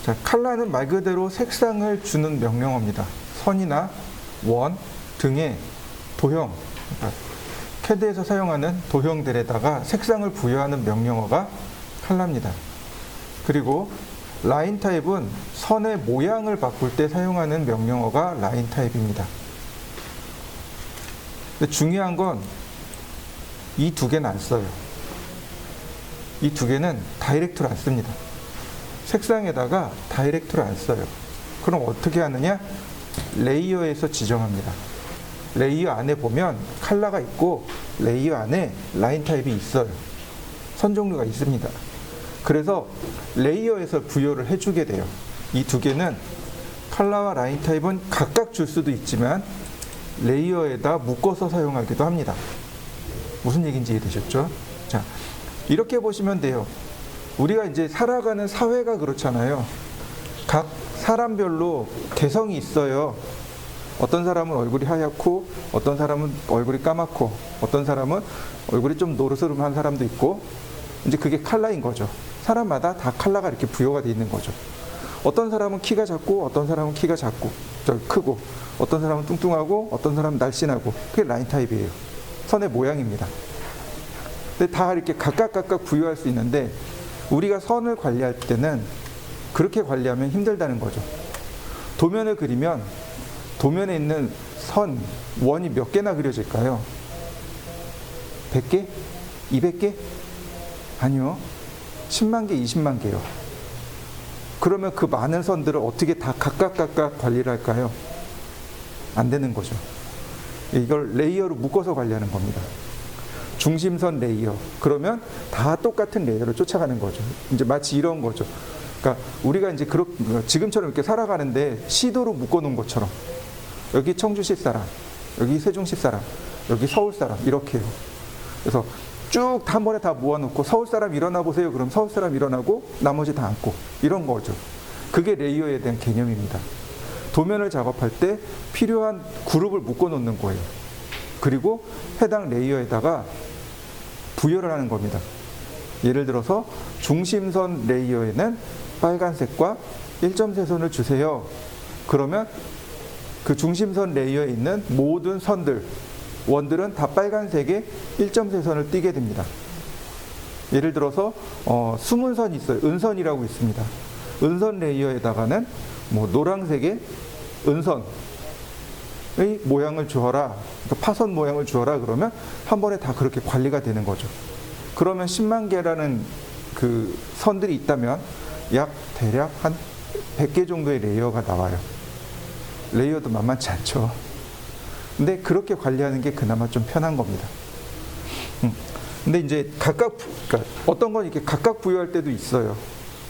자, 컬러는 말 그대로 색상을 주는 명령어입니다. 선이나 원 등의 도형, 그러니까 캐드에서 사용하는 도형들에다가 색상을 부여하는 명령어가 컬러입니다. 그리고 라인 타입은 선의 모양을 바꿀 때 사용하는 명령어가 라인 타입입니다. 근데 중요한 건 이 두 개는 안 써요. 이 두 개는 다이렉트로 안 씁니다. 색상에다가 다이렉트로 안 써요. 그럼 어떻게 하느냐? 레이어에서 지정합니다. 레이어 안에 보면 컬러가 있고 레이어 안에 라인 타입이 있어요. 선 종류가 있습니다. 그래서 레이어에서 부여를 해주게 돼요. 이 두 개는 컬러와 라인 타입은 각각 줄 수도 있지만 레이어에다 묶어서 사용하기도 합니다. 무슨 얘기인지 이해되셨죠? 자, 이렇게 보시면 돼요. 우리가 이제 살아가는 사회가 그렇잖아요. 각 사람별로 개성이 있어요. 어떤 사람은 얼굴이 하얗고, 어떤 사람은 얼굴이 까맣고, 어떤 사람은 얼굴이 좀 노르스름한 사람도 있고, 이제 그게 컬러인 거죠. 사람마다 다 컬러가 이렇게 부여가 되어 있는 거죠. 어떤 사람은 키가 작고, 어떤 사람은 키가 크고, 어떤 사람은 뚱뚱하고, 어떤 사람은 날씬하고, 그게 라인 타입이에요. 선의 모양입니다. 근데 다 이렇게 각각 부여할 수 있는데, 우리가 선을 관리할 때는 그렇게 관리하면 힘들다는 거죠. 도면을 그리면 도면에 있는 선, 원이 몇 개나 그려질까요? 100개? 200개? 아니요. 10만 개, 20만 개요. 그러면 그 많은 선들을 어떻게 다 각각 관리를 할까요? 안 되는 거죠. 이걸 레이어로 묶어서 관리하는 겁니다. 중심선 레이어. 그러면 다 똑같은 레이어를 쫓아가는 거죠. 이제 마치 이런 거죠. 그러니까 우리가 이제 지금처럼 이렇게 살아가는데 시도로 묶어놓은 것처럼 여기 청주시 사람, 여기 세종시 사람, 여기 서울 사람 이렇게요. 그래서 쭉 한 번에 다 모아놓고 서울 사람 일어나 보세요. 그럼 서울 사람 일어나고 나머지 다 앉고 이런 거죠. 그게 레이어에 대한 개념입니다. 도면을 작업할 때 필요한 그룹을 묶어놓는 거예요. 그리고 해당 레이어에다가 부여를 하는 겁니다. 예를 들어서 중심선 레이어에는 빨간색과 1.3선을 주세요. 그러면 그 중심선 레이어에 있는 모든 선들, 원들은 다 빨간색에 1.3선을 띄게 됩니다. 예를 들어서 숨은 선이 있어요. 은선이라고 있습니다. 은선 레이어에다가는 노란색의 은선의 모양을 주어라, 그러니까 파선 모양을 주어라 그러면 한 번에 다 그렇게 관리가 되는 거죠. 그러면 10만 개라는 그 선들이 있다면 대략 한 100개 정도의 레이어가 나와요. 레이어도 만만치 않죠. 근데 그렇게 관리하는 게 그나마 좀 편한 겁니다. 근데 이제 그러니까 어떤 건 이렇게 각각 부여할 때도 있어요.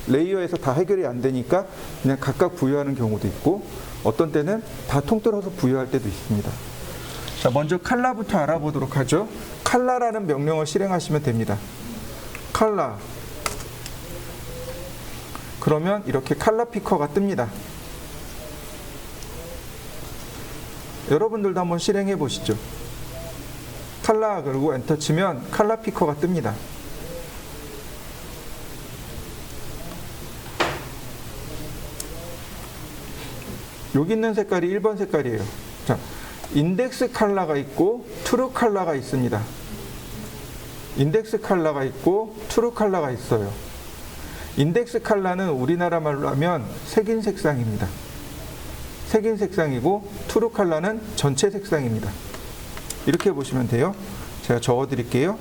레이어에서 다 해결이 안 되니까 그냥 각각 부여하는 경우도 있고, 어떤 때는 다 통틀어서 부여할 때도 있습니다. 자, 먼저 컬러부터 알아보도록 하죠. 컬러라는 명령을 실행하시면 됩니다. 컬러. 그러면 이렇게 컬러 피커가 뜹니다. 여러분들도 한번 실행해 보시죠. 컬러 그리고 엔터 치면 컬러 피커가 뜹니다. 여기 있는 색깔이 1번 색깔이에요. 자, 인덱스 컬러가 있고 트루 컬러가 있습니다. 인덱스 컬러가 있고 트루 컬러가 있어요. 인덱스 컬러는 우리나라 말로 하면 색인 색상입니다. 색인 색상이고 트루 컬러는 전체 색상입니다. 이렇게 보시면 돼요. 제가 적어 드릴게요.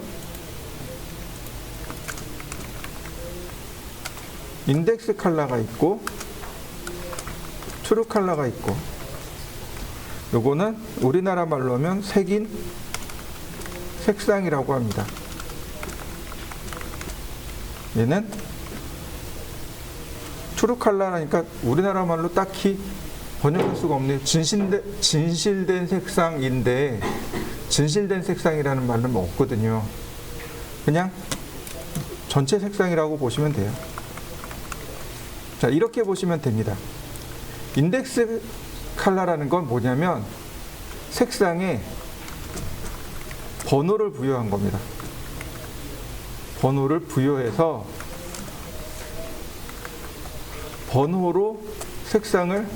인덱스 컬러가 있고 트루 컬러가 있고, 요거는 우리나라 말로 하면 색인 색상이라고 합니다. 얘는 트루 컬러라니까 우리나라 말로 딱히 번역할 수가 없네요. 진실된 색상인데 진실된 색상이라는 말은 없거든요. 그냥 전체 색상이라고 보시면 돼요. 자, 이렇게 보시면 됩니다. 인덱스 컬러라는 건 뭐냐면 색상에 번호를 부여한 겁니다. 번호를 부여해서 번호로 색상을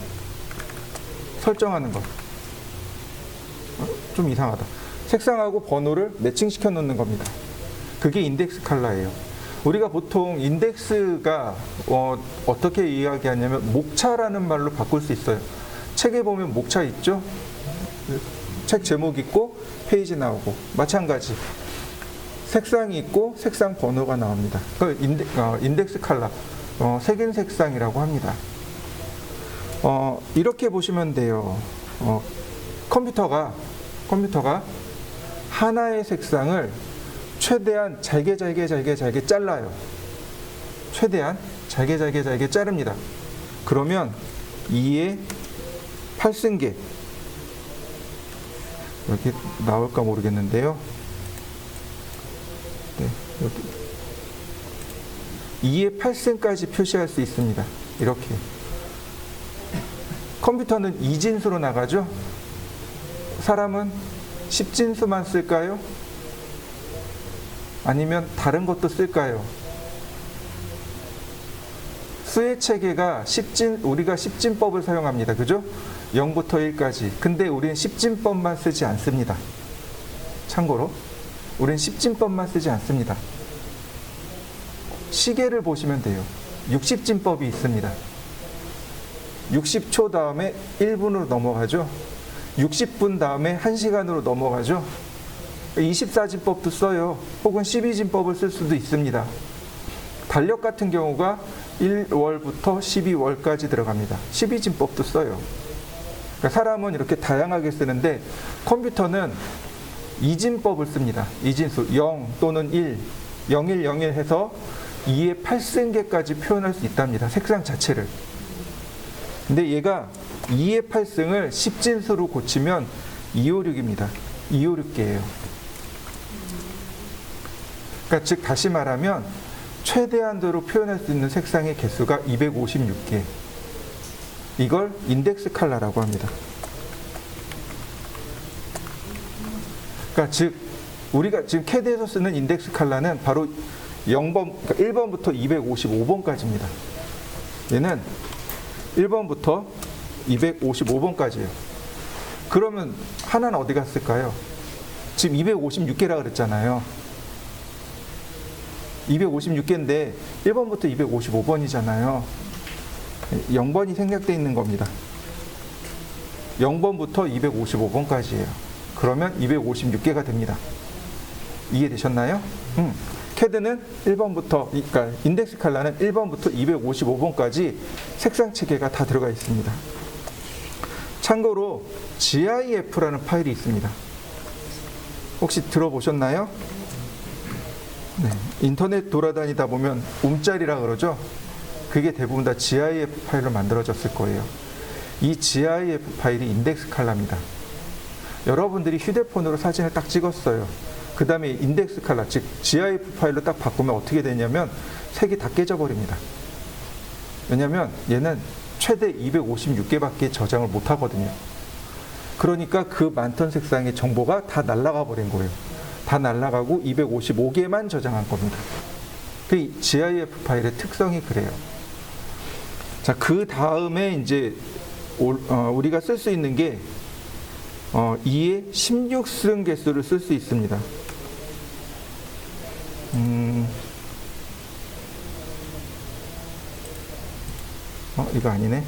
설정하는 것. 좀 이상하다. 색상하고 번호를 매칭시켜 놓는 겁니다. 그게 인덱스 컬러예요. 우리가 보통 인덱스가 어떻게 이야기하냐면 목차라는 말로 바꿀 수 있어요. 책에 보면 목차 있죠? 책 제목 있고 페이지 나오고 마찬가지. 색상이 있고 색상 번호가 나옵니다. 그걸 인덱스 컬러, 색인 색상이라고 합니다. 이렇게 보시면 돼요. 컴퓨터가 하나의 색상을 최대한 잘게 잘라요. 최대한 잘게 자릅니다. 그러면 2의 8승계, 여기 나올까 모르겠는데요. 네, 여기 2의 8승까지 표시할 수 있습니다. 이렇게. 컴퓨터는 2진수로 나가죠. 사람은 10진수만 쓸까요? 아니면 다른 것도 쓸까요? 수의 체계가 우리가 10진법을 사용합니다. 그죠? 0부터 1까지. 근데 우리는 10진법만 쓰지 않습니다. 참고로 우리는 10진법만 쓰지 않습니다. 시계를 보시면 돼요. 60진법이 있습니다. 60초 다음에 1분으로 넘어가죠. 60분 다음에 1시간으로 넘어가죠. 24진법도 써요. 혹은 12진법을 쓸 수도 있습니다. 달력 같은 경우가 1월부터 12월까지 들어갑니다. 12진법도 써요. 그러니까 사람은 이렇게 다양하게 쓰는데 컴퓨터는 2진법을 씁니다. 2진수 0 또는 1, 0101 해서 2의 8승계까지 표현할 수 있답니다. 색상 자체를. 근데 얘가 2의 8승을 10진수로 고치면 256입니다. 256개예요. 그러니까 즉 다시 말하면 최대한도로 표현할 수 있는 색상의 개수가 256개. 이걸 인덱스 컬러라고 합니다. 그러니까 즉 우리가 지금 캐드에서 쓰는 인덱스 컬러는 바로 0번, 그러니까 1번부터 255번까지입니다. 얘는 1번부터 255번까지예요. 그러면 하나는 어디 갔을까요? 지금 256개라 그랬잖아요. 256개인데 1번부터 255번이잖아요. 0번이 생략되어 있는 겁니다. 0번부터 255번까지예요. 그러면 256개가 됩니다. 이해되셨나요? 캐드는 1번부터, 그러니까 인덱스 컬러는 1번부터 255번까지 색상 체계가 다 들어가 있습니다. 참고로 GIF라는 파일이 있습니다. 혹시 들어보셨나요? 네, 인터넷 돌아다니다 보면 움짤이라 그러죠. 그게 대부분 다 GIF 파일로 만들어졌을 거예요. 이 GIF 파일이 인덱스 컬러입니다. 여러분들이 휴대폰으로 사진을 딱 찍었어요. 그 다음에 인덱스 컬러, 즉 GIF 파일로 딱 바꾸면 어떻게 되냐면 색이 다 깨져버립니다. 왜냐하면 얘는 최대 256개밖에 저장을 못 하거든요. 그러니까 그 많던 색상의 정보가 다 날아가 버린 거예요. 다 날아가고 255개만 저장한 겁니다. 그 GIF 파일의 특성이 그래요. 자, 그 다음에 이제 우리가 쓸 수 있는 게 2의 16승 개수를 쓸 수 있습니다. 이거 아니네.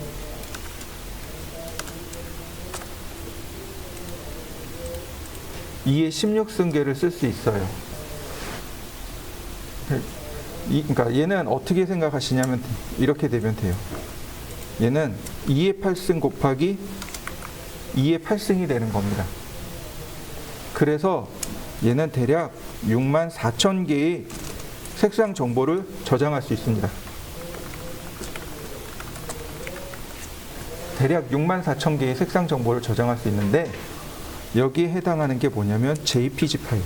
(2의 16승계를) 쓸 수 있어요. 그러니까 얘는 어떻게 생각하시냐면 이렇게 되면 돼요. 얘는 2의 8승 곱하기 2의 8승이 되는 겁니다. 그래서 얘는 대략 64,000개의 색상 정보를 저장할 수 있습니다. 대략 64,000개의 색상 정보를 저장할 수 있는데 여기에 해당하는 게 뭐냐면 JPG 파일.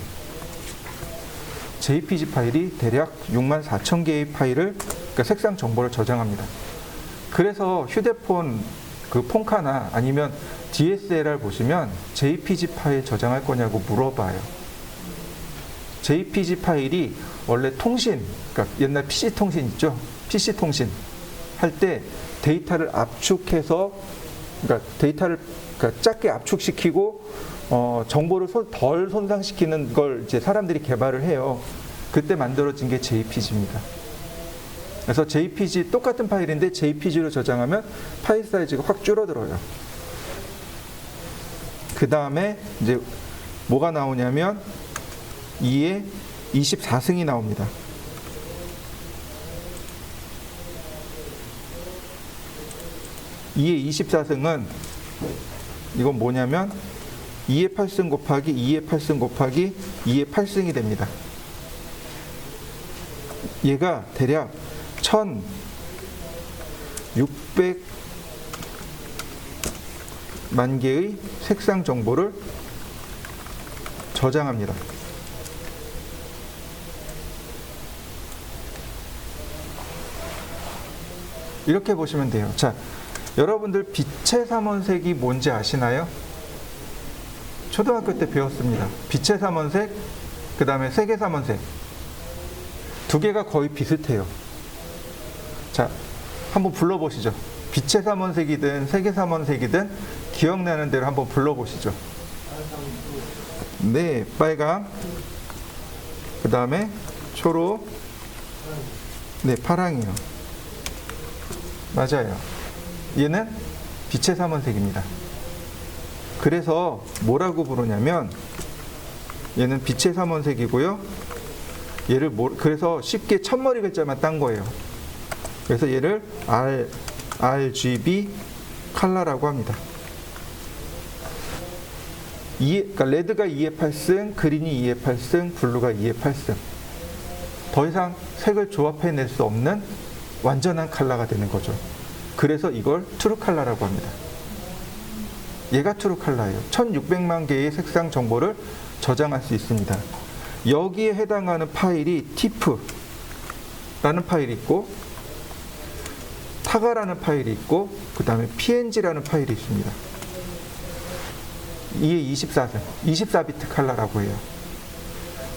JPG 파일이 대략 64,000개의 파일을, 그러니까 색상 정보를 저장합니다. 그래서 휴대폰 그 폰카나 아니면 DSLR 보시면 JPG 파일 저장할 거냐고 물어봐요. JPG 파일이 원래 통신, 그러니까 옛날 PC 통신 있죠? PC 통신 할 때 데이터를 압축해서, 그러니까 데이터를 그러니까 작게 압축시키고 정보를 덜 손상시키는 걸 이제 사람들이 개발을 해요. 그때 만들어진 게 JPG입니다. 그래서 JPG 똑같은 파일인데 JPG로 저장하면 파일 사이즈가 확 줄어들어요. 그 다음에 이제 뭐가 나오냐면 2에 24승이 나옵니다. 2의 24승은 이건 뭐냐면 2의 8승 곱하기 2의 8승 곱하기 2의 8승이 됩니다. 얘가 대략 1600만 개의 색상 정보를 저장합니다. 이렇게 보시면 돼요. 자, 여러분들 빛의 삼원색이 뭔지 아시나요? 초등학교 때 배웠습니다. 빛의 삼원색, 그 다음에 색의 삼원색. 두 개가 거의 비슷해요. 자, 한번 불러보시죠. 빛의 삼원색이든 색의 삼원색이든 기억나는 대로 한번 불러보시죠. 네, 빨강, 그 다음에 초록, 네, 파랑이요. 맞아요. 얘는 빛의 삼원색입니다. 그래서 뭐라고 부르냐면 얘는 빛의 삼원색이고요. 얘를 그래서 쉽게 첫머리 글자만 딴 거예요. 그래서 얘를 RGB 컬러라고 합니다. 그러니까 레드가 2의 8승, 그린이 2의 8승, 블루가 2의 8승. 더 이상 색을 조합해낼 수 없는 완전한 컬러가 되는 거죠. 그래서 이걸 트루 컬러라고 합니다. 얘가 트루 컬러예요. 1600만 개의 색상 정보를 저장할 수 있습니다. 여기에 해당하는 파일이 TIFF라는 파일이 있고 타가라는 파일이 있고 그 다음에 PNG라는 파일이 있습니다. 이게 24승, 24비트 컬러라고 해요.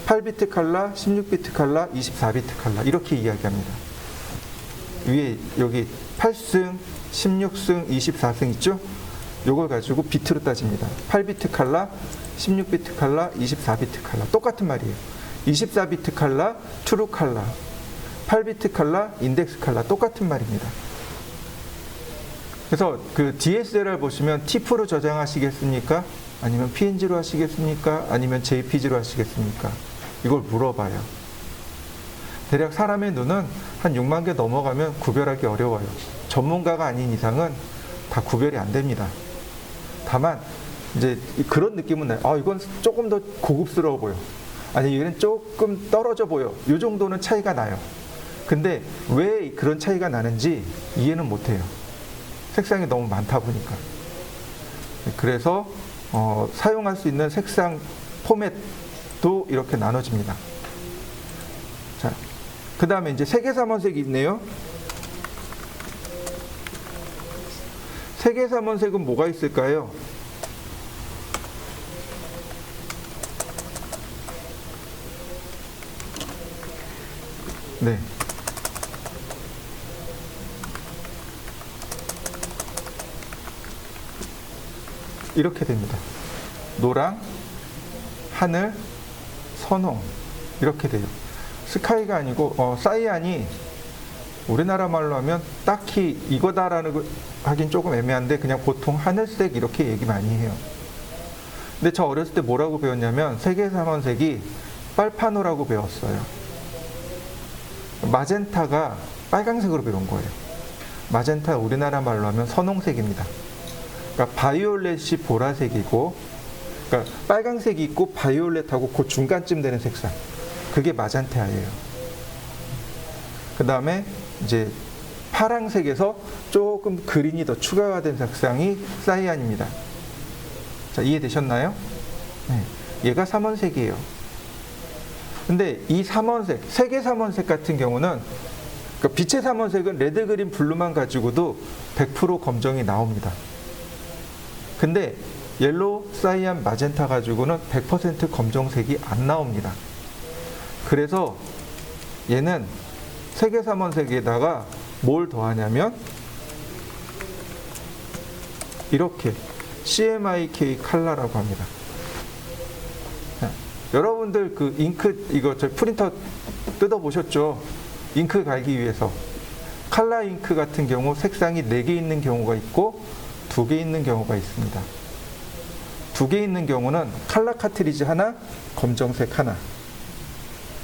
8비트 컬러, 16비트 컬러, 24비트 컬러 이렇게 이야기합니다. 위에 여기 8승, 16승, 24승 있죠? 요걸 가지고 비트로 따집니다. 8비트 컬러, 16비트 컬러, 24비트 컬러 똑같은 말이에요. 24비트 컬러, 트루 컬러, 8비트 컬러, 인덱스 컬러 똑같은 말입니다. 그래서 그 DSLR 보시면 TIFF로 저장하시겠습니까? 아니면 PNG로 하시겠습니까? 아니면 JPG로 하시겠습니까? 이걸 물어봐요. 대략 사람의 눈은 한 6만 개 넘어가면 구별하기 어려워요. 전문가가 아닌 이상은 다 구별이 안 됩니다. 다만 이제 그런 느낌은 나요. 아, 이건 조금 더 고급스러워 보여. 아니, 얘는 조금 떨어져 보여. 이 정도는 차이가 나요. 근데 왜 그런 차이가 나는지 이해는 못해요. 색상이 너무 많다 보니까. 그래서 사용할 수 있는 색상 포맷도 이렇게 나눠집니다. 자, 그 다음에 이제 색의3원색이 있네요. 색의3원색은 뭐가 있을까요? 네. 이렇게 됩니다. 노랑, 하늘, 선홍 이렇게 돼요. 스카이가 아니고 사이안이 우리나라 말로 하면 딱히 이거다라는 거 하긴 조금 애매한데 그냥 보통 하늘색 이렇게 얘기 많이 해요. 근데 저 어렸을 때 뭐라고 배웠냐면 색의3원색이 빨파노라고 배웠어요. 마젠타가 빨강색으로 배운 거예요. 마젠타 우리나라 말로 하면 선홍색입니다. 그러니까 바이올렛이 보라색이고, 그러니까 빨강색이 있고 바이올렛하고 그 중간쯤 되는 색상, 그게 마젠타예요. 그 다음에 이제 파랑색에서 조금 그린이 더 추가가 된 색상이 사이안입니다. 자, 이해되셨나요? 네, 얘가 3원색이에요. 근데 이 3원색, 색의 3원색 같은 경우는, 그러니까 빛의 3원색은 레드, 그린, 블루만 가지고도 100% 검정이 나옵니다. 근데 옐로우, 사이안, 마젠타 가지고는 100% 검정색이 안 나옵니다. 그래서 얘는 색의 3원색에다가 뭘 더하냐면 이렇게 CMYK 컬러라고 합니다. 자, 여러분들 그 잉크 이거 저 프린터 뜯어 보셨죠? 잉크 갈기 위해서 컬러 잉크 같은 경우 색상이 4개 있는 경우가 있고 2개 있는 경우가 있습니다. 2개 있는 경우는 컬러 카트리지 하나, 검정색 하나.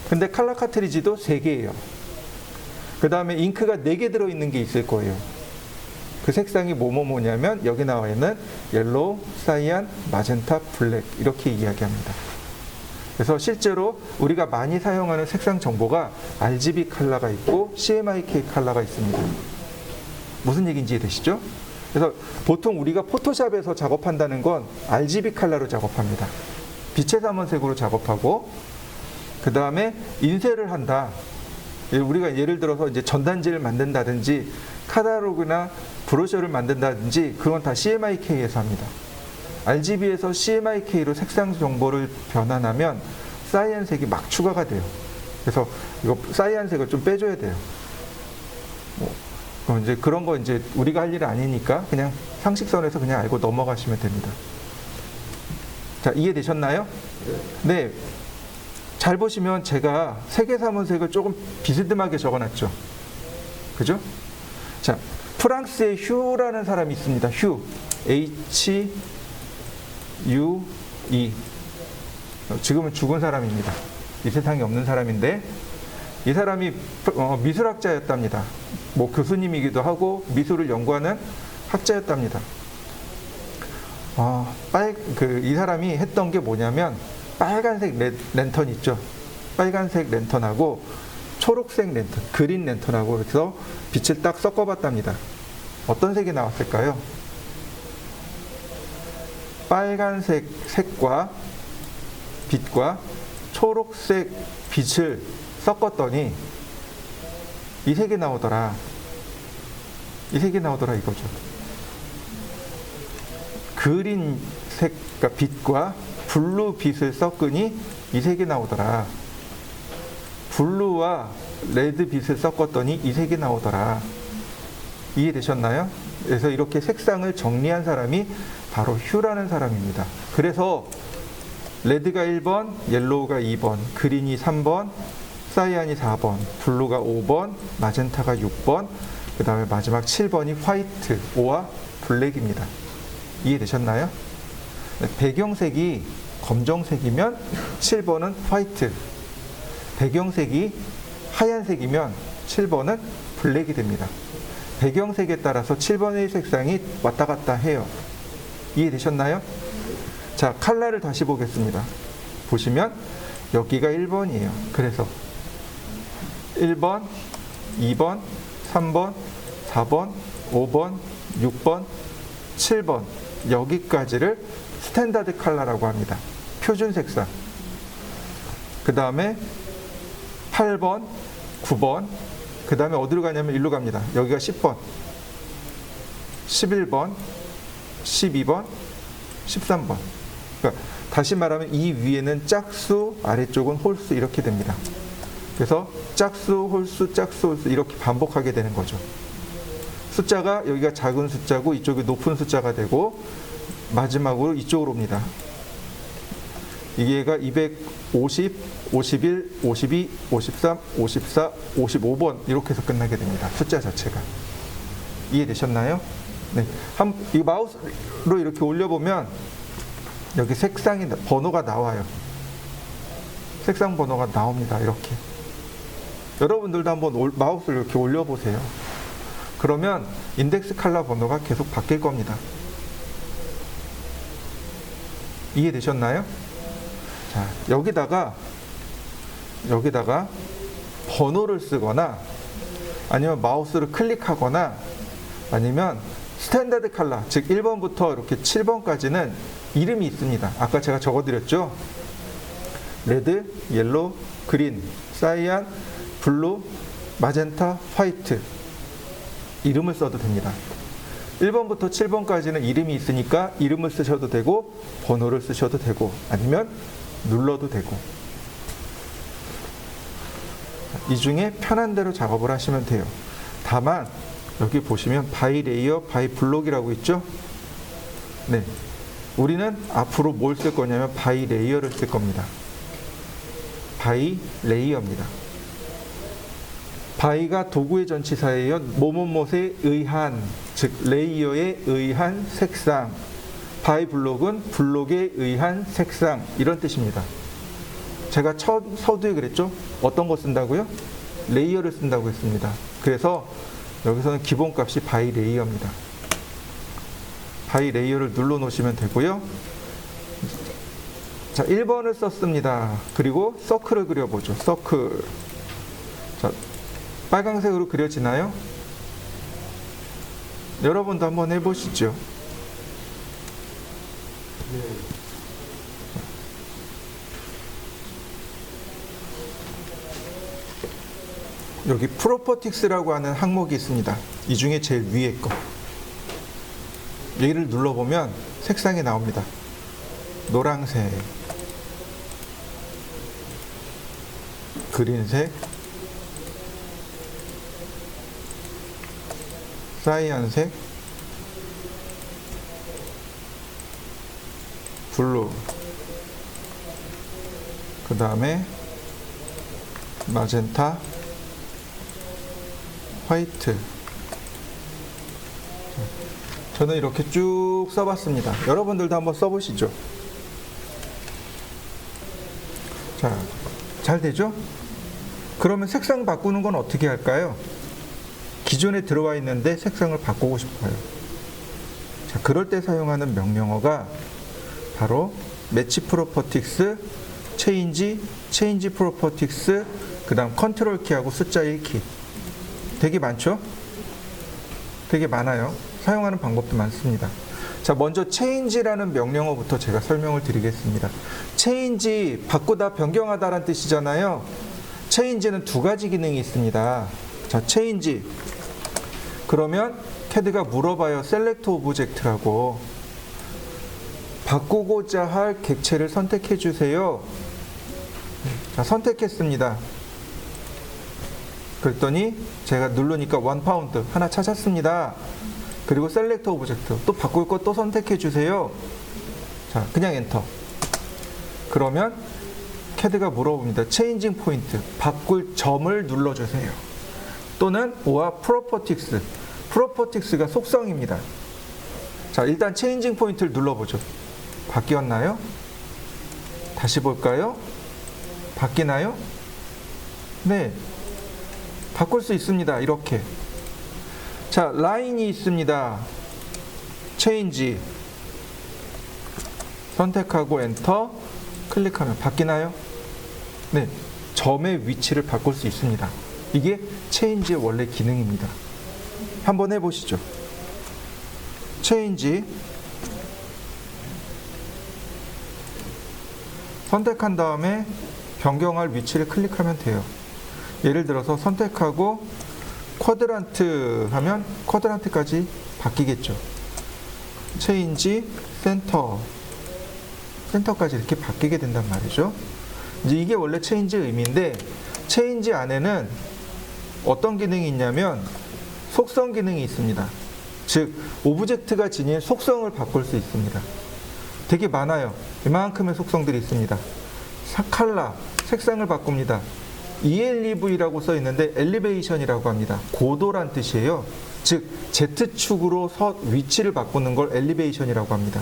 근데 컬러 카트리지도 3개예요. 그 다음에 잉크가 4개 들어있는 게 있을 거예요. 그 색상이 뭐냐면 여기 나와 있는 옐로우, 사이안, 마젠타, 블랙 이렇게 이야기합니다. 그래서 실제로 우리가 많이 사용하는 색상 정보가 RGB 컬러가 있고 CMYK 컬러가 있습니다. 무슨 얘기인지 이해되시죠? 그래서 보통 우리가 포토샵에서 작업한다는 건 RGB 컬러로 작업합니다. 빛의 삼원색으로 작업하고 그 다음에 인쇄를 한다. 우리가 예를 들어서 이제 전단지를 만든다든지 카탈로그나 브로셔를 만든다든지 그건 다 CMYK에서 합니다. RGB에서 CMYK로 색상 정보를 변환하면 사이안색이 막 추가가 돼요. 그래서 이거 사이안색을 좀 빼줘야 돼요. 이제 그런 거 이제 우리가 할 일은 아니니까 그냥 상식선에서 그냥 알고 넘어가시면 됩니다. 자, 이해되셨나요? 네. 잘 보시면 제가 세계사문색을 조금 비스듬하게 적어놨죠. 그죠? 자, 프랑스의 휴라는 사람이 있습니다. 휴. H-U-E. 지금은 죽은 사람입니다. 이 세상에 없는 사람인데 이 사람이 미술학자였답니다. 뭐 교수님이기도 하고 미술을 연구하는 학자였답니다. 이 사람이 했던 게 뭐냐면 빨간색 랜턴 있죠. 빨간색 랜턴하고 초록색 랜턴, 그린 랜턴하고 그래서 빛을 딱 섞어봤답니다. 어떤 색이 나왔을까요? 빨간색 색과 빛과 초록색 빛을 섞었더니 이 색이 나오더라. 이 색이 나오더라 이거죠. 그린 색과 빛과 블루 빛을 섞으니 이 색이 나오더라. 블루와 레드 빛을 섞었더니 이 색이 나오더라. 이해되셨나요? 그래서 이렇게 색상을 정리한 사람이 바로 휴라는 사람입니다. 그래서 레드가 1번, 옐로우가 2번, 그린이 3번, 사이안이 4번, 블루가 5번, 마젠타가 6번, 그 다음에 마지막 7번이 화이트, 5와 블랙입니다. 이해되셨나요? 배경색이 검정색이면 7번은 화이트, 배경색이 하얀색이면 7번은 블랙이 됩니다. 배경색에 따라서 7번의 색상이 왔다 갔다 해요. 이해되셨나요? 자, 컬러를 다시 보겠습니다. 보시면 여기가 1번이에요. 그래서 1번, 2번, 3번, 4번, 5번, 6번, 7번 여기까지를 스탠다드 컬러라고 합니다. 표준 색상. 그 다음에 8번, 9번, 그 다음에 어디로 가냐면 일로 갑니다. 여기가 10번, 11번, 12번, 13번. 그러니까 다시 말하면 이 위에는 짝수, 아래쪽은 홀수 이렇게 됩니다. 그래서 짝수, 홀수, 짝수, 홀수 이렇게 반복하게 되는 거죠. 숫자가 여기가 작은 숫자고 이쪽이 높은 숫자가 되고 마지막으로 이쪽으로 옵니다. 이게가 250, 51, 52, 53, 54, 55번 이렇게 해서 끝나게 됩니다. 숫자 자체가. 이해되셨나요? 네. 이 마우스로 이렇게 올려보면 여기 색상이 번호가 나와요. 색상 번호가 나옵니다. 이렇게. 여러분들도 한번 마우스를 이렇게 올려보세요. 그러면 인덱스 컬러 번호가 계속 바뀔 겁니다. 이해되셨나요? 자, 여기다가 번호를 쓰거나 아니면 마우스를 클릭하거나 아니면 스탠다드 컬러, 즉 1번부터 이렇게 7번까지는 이름이 있습니다. 아까 제가 적어드렸죠? 레드, 옐로우, 그린, 사이안, 블루, 마젠타, 화이트 이름을 써도 됩니다. 1번부터 7번까지는 이름이 있으니까 이름을 쓰셔도 되고 번호를 쓰셔도 되고 아니면 눌러도 되고 이 중에 편한 대로 작업을 하시면 돼요. 다만 여기 보시면 바이 레이어, 바이 블록이라고 있죠? 네. 우리는 앞으로 뭘 쓸 거냐면 바이 레이어를 쓸 겁니다. 바이 레이어입니다. 바이가 도구의 전치사예요. 뭐뭐뭐에 의한, 즉 레이어에 의한 색상. 바이 블록은 블록에 의한 색상, 이런 뜻입니다. 제가 첫 서두에 그랬죠? 어떤 거 쓴다고요? 레이어를 쓴다고 했습니다. 그래서 여기서는 기본값이 바이 레이어입니다. 바이 레이어를 눌러 놓으시면 되고요. 자, 1번을 썼습니다. 그리고 서클을 그려보죠. 서클. 자, 빨강색으로 그려지나요? 여러분도 한번 해보시죠. 네. 여기 프로퍼틱스라고 하는 항목이 있습니다. 이 중에 제일 위에 거. 얘를 눌러보면 색상이 나옵니다. 노란색, 그린색, 사이언색, 블루, 그 다음에 마젠타, 화이트. 저는 이렇게 쭉 써봤습니다. 여러분들도 한번 써보시죠. 자, 잘 되죠? 그러면 색상 바꾸는 건 어떻게 할까요? 기존에 들어와 있는데 색상을 바꾸고 싶어요. 자, 그럴 때 사용하는 명령어가 바로 매치 프로퍼틱스, 체인지 프로퍼틱스, 그 다음 컨트롤 키하고 숫자 1키. 되게 많죠? 되게 많아요. 사용하는 방법도 많습니다. 자, 먼저 change라는 명령어부터 제가 설명을 드리겠습니다. change, 바꾸다, 변경하다라는 뜻이잖아요. change는 두 가지 기능이 있습니다. 자, change. 그러면 CAD가 물어봐요. select object라고. 바꾸고자 할 객체를 선택해 주세요. 자, 선택했습니다. 그랬더니 제가 누르니까 1파운드 하나 찾았습니다. 그리고 셀렉트 오브젝트, 또 바꿀 것 또 선택해 주세요. 자, 그냥 엔터. 그러면 CAD가 물어봅니다. 체인징 포인트, 바꿀 점을 눌러주세요. 또는 오아 프로퍼틱스, 프로퍼틱스가 속성입니다. 자, 일단 체인징 포인트를 눌러보죠. 바뀌었나요? 다시 볼까요? 바뀌나요? 네, 바꿀 수 있습니다. 이렇게. 자, 라인이 있습니다. 체인지. 선택하고 엔터, 클릭하면 바뀌나요? 네, 점의 위치를 바꿀 수 있습니다. 이게 체인지의 원래 기능입니다. 한번 해보시죠. 체인지. 선택한 다음에 변경할 위치를 클릭하면 돼요. 예를 들어서 선택하고 쿼드란트 하면 쿼드란트까지 바뀌겠죠. 체인지 센터, 센터까지 이렇게 바뀌게 된단 말이죠. 이제 이게 원래 체인지의 의미인데, 체인지 안에는 어떤 기능이 있냐면 속성 기능이 있습니다. 즉 오브젝트가 지닌 속성을 바꿀 수 있습니다. 되게 많아요. 이만큼의 속성들이 있습니다. 컬러, 색상을 바꿉니다. ELEV라고 써 있는데 엘리베이션이라고 합니다. 고도란 뜻이에요. 즉 Z축으로 위치를 바꾸는 걸 엘리베이션이라고 합니다.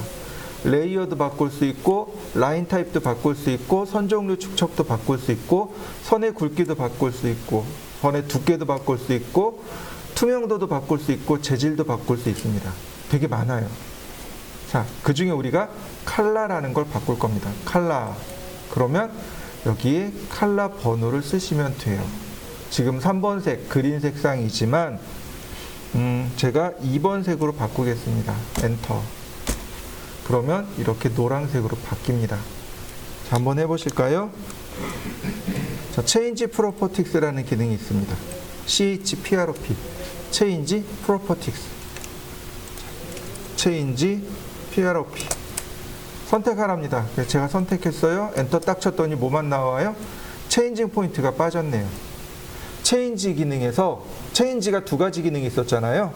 레이어도 바꿀 수 있고, 라인 타입도 바꿀 수 있고, 선 종류 축척도 바꿀 수 있고, 선의 굵기도 바꿀 수 있고, 선의 두께도 바꿀 수 있고, 투명도도 바꿀 수 있고, 재질도 바꿀 수 있습니다. 되게 많아요. 자, 그 중에 우리가 컬러라는 걸 바꿀 겁니다. 컬러. 그러면 여기에 컬러 번호를 쓰시면 돼요. 지금 3번 색, 그린 색상이지만 제가 2번 색으로 바꾸겠습니다. 엔터. 그러면 이렇게 노란색으로 바뀝니다. 자, 한번 해보실까요? 자, Change Properties라는 기능이 있습니다. CHPROP, Change Properties, Change PROP. 선택하랍니다. 제가 선택했어요. 엔터 딱 쳤더니 뭐만 나와요? 체인징 포인트가 빠졌네요. 체인지 기능에서 체인지가 두 가지 기능이 있었잖아요.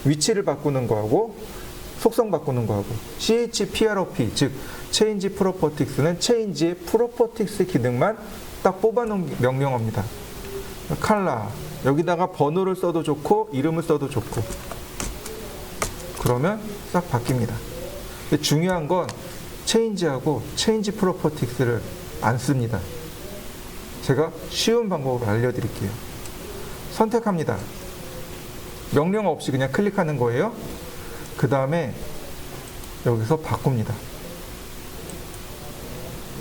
위치를 바꾸는 거하고 속성 바꾸는 거하고 CHPROP, 즉 Change Properties는 Change의 Properties 기능만 딱 뽑아놓은 명령어입니다. 컬러, 여기다가 번호를 써도 좋고 이름을 써도 좋고, 그러면 싹 바뀝니다. 근데 중요한 건 Change하고 Change Properties를 안 씁니다. 제가 쉬운 방법으로 알려드릴게요. 선택합니다. 명령 없이 그냥 클릭하는 거예요. 그 다음에 여기서 바꿉니다.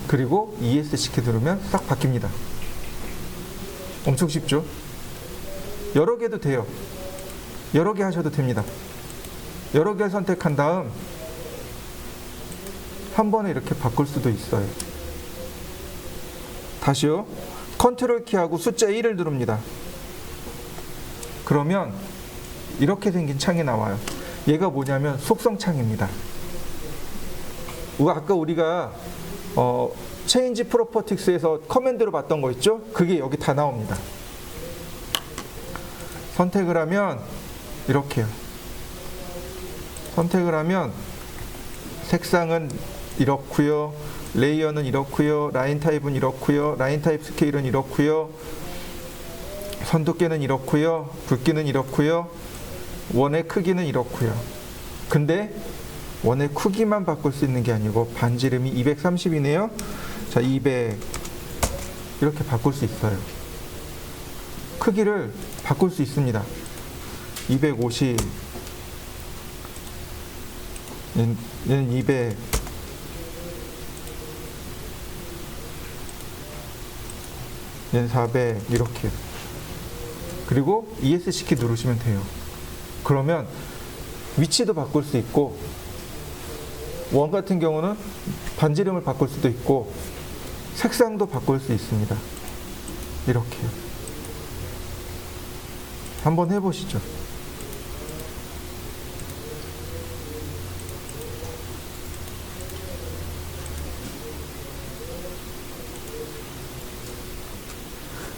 그리고 ESC 키 누르면 싹 바뀝니다. 엄청 쉽죠? 여러 개도 돼요. 여러 개 하셔도 됩니다. 여러 개 선택한 다음 한 번에 이렇게 바꿀 수도 있어요. 다시요. 컨트롤 키하고 숫자 1을 누릅니다. 그러면 이렇게 생긴 창이 나와요. 얘가 뭐냐면 속성 창입니다. 아까 우리가 Change Properties에서 커맨드로 봤던 거 있죠? 그게 여기 다 나옵니다. 선택을 하면 이렇게요. 선택을 하면 색상은 이렇고요. 레이어는 이렇고요. 라인 타입은 이렇고요. 라인 타입 스케일은 이렇고요. 선두께는 이렇고요. 굵기는 이렇고요. 원의 크기는 이렇고요. 근데 원의 크기만 바꿀 수 있는 게 아니고 반지름이 230이네요. 자, 200 이렇게 바꿀 수 있어요. 크기를 바꿀 수 있습니다. 250 얘는 200 얘는 400 이렇게. 그리고 ESC 키 누르시면 돼요. 그러면 위치도 바꿀 수 있고, 원 같은 경우는 반지름을 바꿀 수도 있고 색상도 바꿀 수 있습니다. 이렇게요. 한번 해보시죠.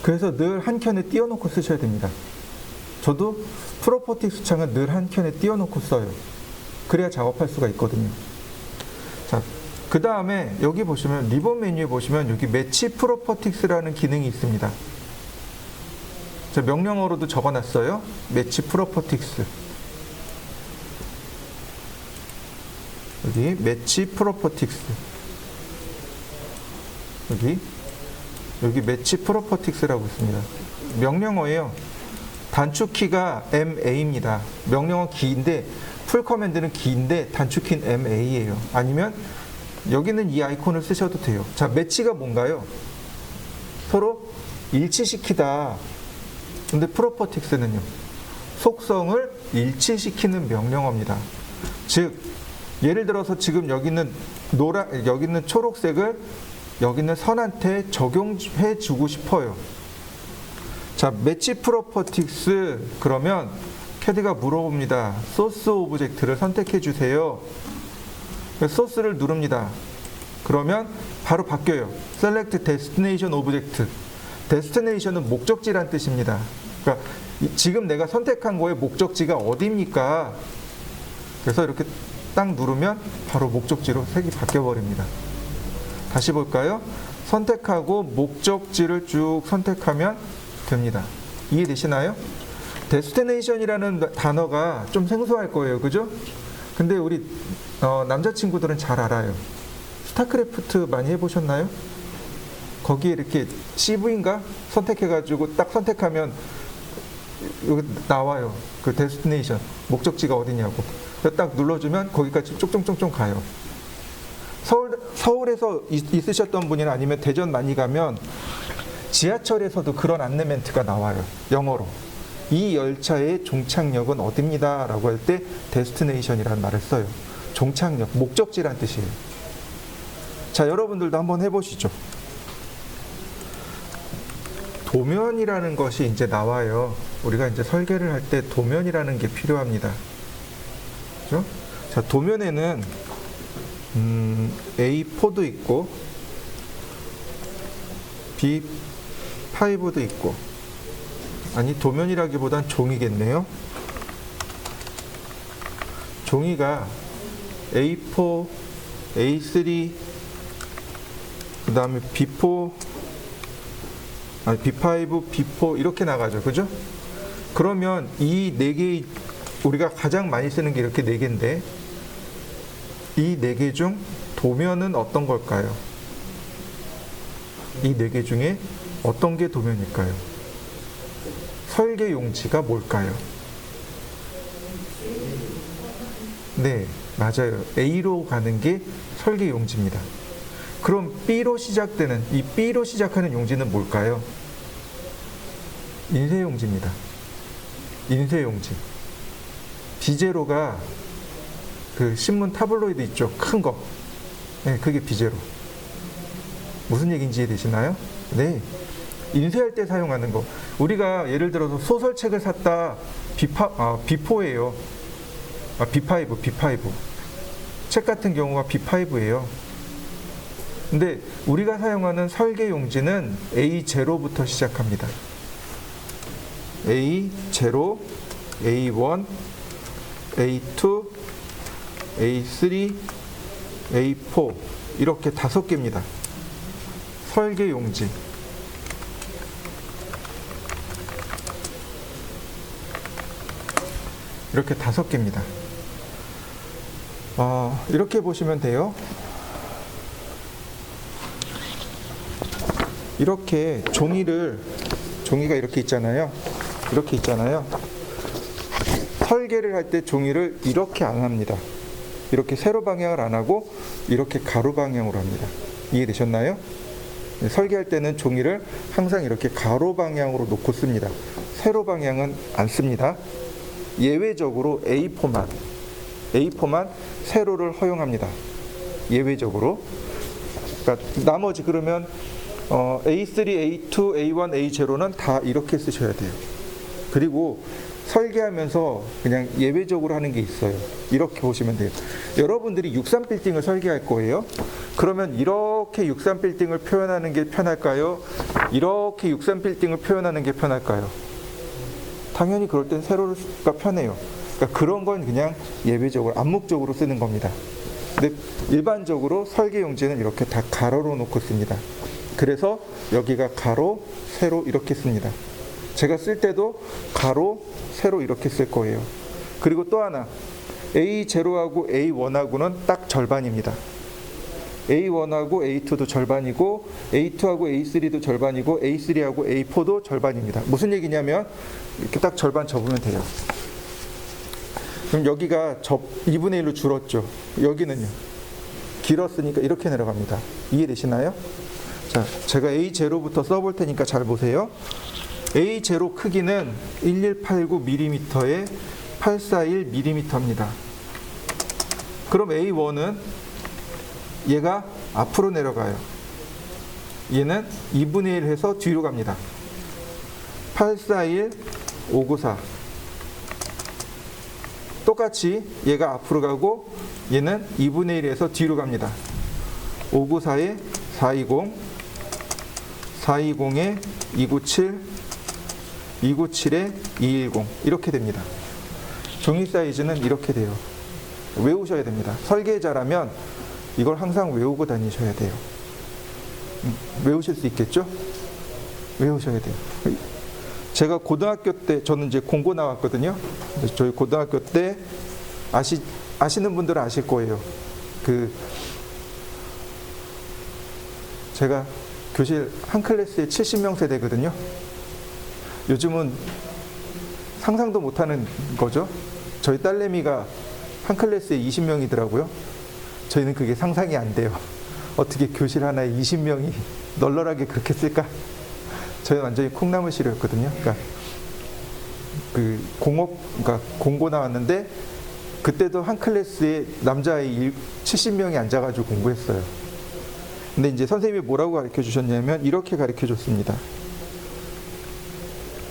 그래서 늘 한 켠에 띄워놓고 쓰셔야 됩니다. 저도 프로퍼티스 창은 늘 한 켠에 띄워놓고 써요. 그래야 작업할 수가 있거든요. 자, 그 다음에 여기 보시면 리본 메뉴에 보시면 여기 매치 프로퍼티스라는 기능이 있습니다. 자, 명령어로도 적어놨어요. 매치 프로퍼티스. 여기 매치 프로퍼티스. 여기 매치 프로퍼티스라고 있습니다. 명령어예요. 단축키가 MA입니다. 명령어 기인데 풀 커맨드는 기인데 단축키는 MA예요. 아니면 여기는 이 아이콘을 쓰셔도 돼요. 자, 매치가 뭔가요? 서로 일치시키다. 근데 프로퍼티스는요, 속성을 일치시키는 명령어입니다. 즉, 예를 들어서 지금 여기는 여기는 초록색을 여기는 선한테 적용해 주고 싶어요. 자, 매치 프로퍼티스 그러면 캐드가 물어봅니다. 소스 오브젝트를 선택해 주세요. 소스를 누릅니다. 그러면 바로 바뀌어요. Select Destination Object. Destination은 목적지란 뜻입니다. 그러니까 지금 내가 선택한 거의 목적지가 어디입니까? 그래서 이렇게 딱 누르면 바로 목적지로 색이 바뀌어 버립니다. 다시 볼까요? 선택하고 목적지를 쭉 선택하면 됩니다. 이해되시나요? 데스티네이션이라는 단어가 좀 생소할 거예요. 그죠? 근데 우리 남자친구들은 잘 알아요. 스타크래프트 많이 해보셨나요? 거기에 이렇게 CV인가? 선택해가지고 딱 선택하면 여기 나와요. 그 데스티네이션, 목적지가 어디냐고. 딱 눌러주면 거기까지 쪽쪽쪽쪽 가요. 서울에서 있으셨던 분이나 아니면 대전 많이 가면 지하철에서도 그런 안내멘트가 나와요. 영어로. 이 열차의 종착역은 어디입니다. 라고 할 때 데스티네이션이라는 말을 써요. 종착역, 목적지란 뜻이에요. 자, 여러분들도 한번 해보시죠. 도면이라는 것이 이제 나와요. 우리가 이제 설계를 할 때 도면이라는 게 필요합니다. 그죠? 자, 도면에는 A4도 있고 B5도 있고, 아니 도면이라기보단 종이겠네요. 종이가 A4, A3, 그 다음에 B4, 아니 B5, B4 이렇게 나가죠. 그죠? 그러면 이 네 개, 우리가 가장 많이 쓰는 게 이렇게 네 개인데, 이 네 개 중 도면은 어떤 걸까요? 이 네 개 중에 어떤 게 도면일까요? 설계 용지가 뭘까요? 네, 맞아요. A로 가는 게 설계 용지입니다. 그럼 B로 시작되는, 이 B로 시작하는 용지는 뭘까요? 인쇄 용지입니다. 인쇄 용지. 비제로가 그 신문 타블로이드 있죠? 큰 거. 네, 그게 비제로. 무슨 얘기인지 이해되시나요? 네. 인쇄할 때 사용하는 거. 우리가 예를 들어서 소설책을 샀다. B4예요. B5. 책 같은 경우가 B5예요. 근데 우리가 사용하는 설계 용지는 A0부터 시작합니다. A0, A1, A2, A3, A4 이렇게 5개입니다. 설계 용지. 이렇게 5개입니다. 이렇게 보시면 돼요. 이렇게 종이가 이렇게 있잖아요. 이렇게 있잖아요. 설계를 할 때 종이를 이렇게 안 합니다. 이렇게 세로 방향을 안 하고 이렇게 가로 방향으로 합니다. 이해되셨나요? 설계할 때는 종이를 항상 이렇게 가로 방향으로 놓고 씁니다. 세로 방향은 안 씁니다. 예외적으로 A4만 세로를 허용합니다. 예외적으로. 그러니까 나머지 그러면 A3, A2, A1, A0는 다 이렇게 쓰셔야 돼요. 그리고 설계하면서 그냥 예외적으로 하는 게 있어요. 이렇게 보시면 돼요. 여러분들이 63빌딩을 설계할 거예요. 그러면 이렇게 63빌딩을 표현하는 게 편할까요? 이렇게 63빌딩을 표현하는 게 편할까요? 당연히 그럴 땐 세로가 편해요. 그러니까 그런 건 그냥 예외적으로 암묵적으로 쓰는 겁니다. 근데 일반적으로 설계 용지는 이렇게 다 가로로 놓고 씁니다. 그래서 여기가 가로, 세로 이렇게 씁니다. 제가 쓸 때도 가로, 세로 이렇게 쓸 거예요. 그리고 또 하나, A0하고 A1하고는 딱 절반입니다. A1하고 A2도 절반이고 A2하고 A3도 절반이고 A3하고 A4도 절반입니다. 무슨 얘기냐면 이렇게 딱 절반 접으면 돼요. 그럼 여기가 2분의 1로 줄었죠. 여기는요. 길었으니까 이렇게 내려갑니다. 이해되시나요? 자, 제가 A0부터 써볼 테니까 잘 보세요. A0 크기는 1189mm에 841mm입니다. 그럼 A1은 얘가 앞으로 내려가요. 얘는 2분의 1 해서 뒤로 갑니다. 841, 594. 똑같이 얘가 앞으로 가고 얘는 2분의 1 해서 뒤로 갑니다. 594에 420, 420에 297, 297에 210 이렇게 됩니다. 종이 사이즈는 이렇게 돼요. 외우셔야 됩니다. 설계자라면 이걸 항상 외우고 다니셔야 돼요. 외우실 수 있겠죠? 외우셔야 돼요. 제가 고등학교 때, 저는 이제 공고 나왔거든요. 저희 고등학교 때 아시는 분들은 아실 거예요. 제가 교실 한 클래스에 70명 세대거든요. 요즘은 상상도 못하는 거죠. 저희 딸내미가 한 클래스에 20명이더라고요. 저희는 그게 상상이 안 돼요. 어떻게 교실 하나에 20명이 널널하게 그렇게 쓸까? 저희는 완전히 콩나물시루였거든요. 그러니까 그러니까 공고 나왔는데 그때도 한 클래스에 남자아이 70명이 앉아가지고 공부했어요. 근데 이제 선생님이 뭐라고 가르쳐 주셨냐면 이렇게 가르쳐 줬습니다.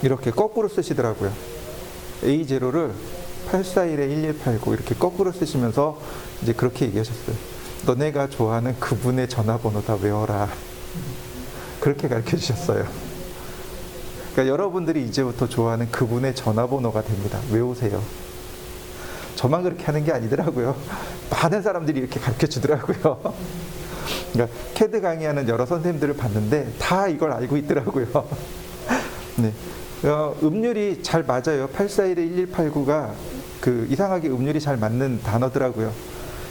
이렇게 거꾸로 쓰시더라고요. A0를 841에 1189 이렇게 거꾸로 쓰시면서 이제 그렇게 얘기하셨어요. 너네가 좋아하는 그분의 전화번호 다 외워라. 그렇게 가르쳐 주셨어요. 그러니까 여러분들이 이제부터 좋아하는 그분의 전화번호가 됩니다. 외우세요. 저만 그렇게 하는 게 아니더라고요. 많은 사람들이 이렇게 가르쳐 주더라고요. 그러니까 CAD 강의하는 여러 선생님들을 봤는데 다 이걸 알고 있더라고요. 네. 음률이 잘 맞아요. 841에 1189가 그 이상하게 음률이 잘 맞는 단어더라고요.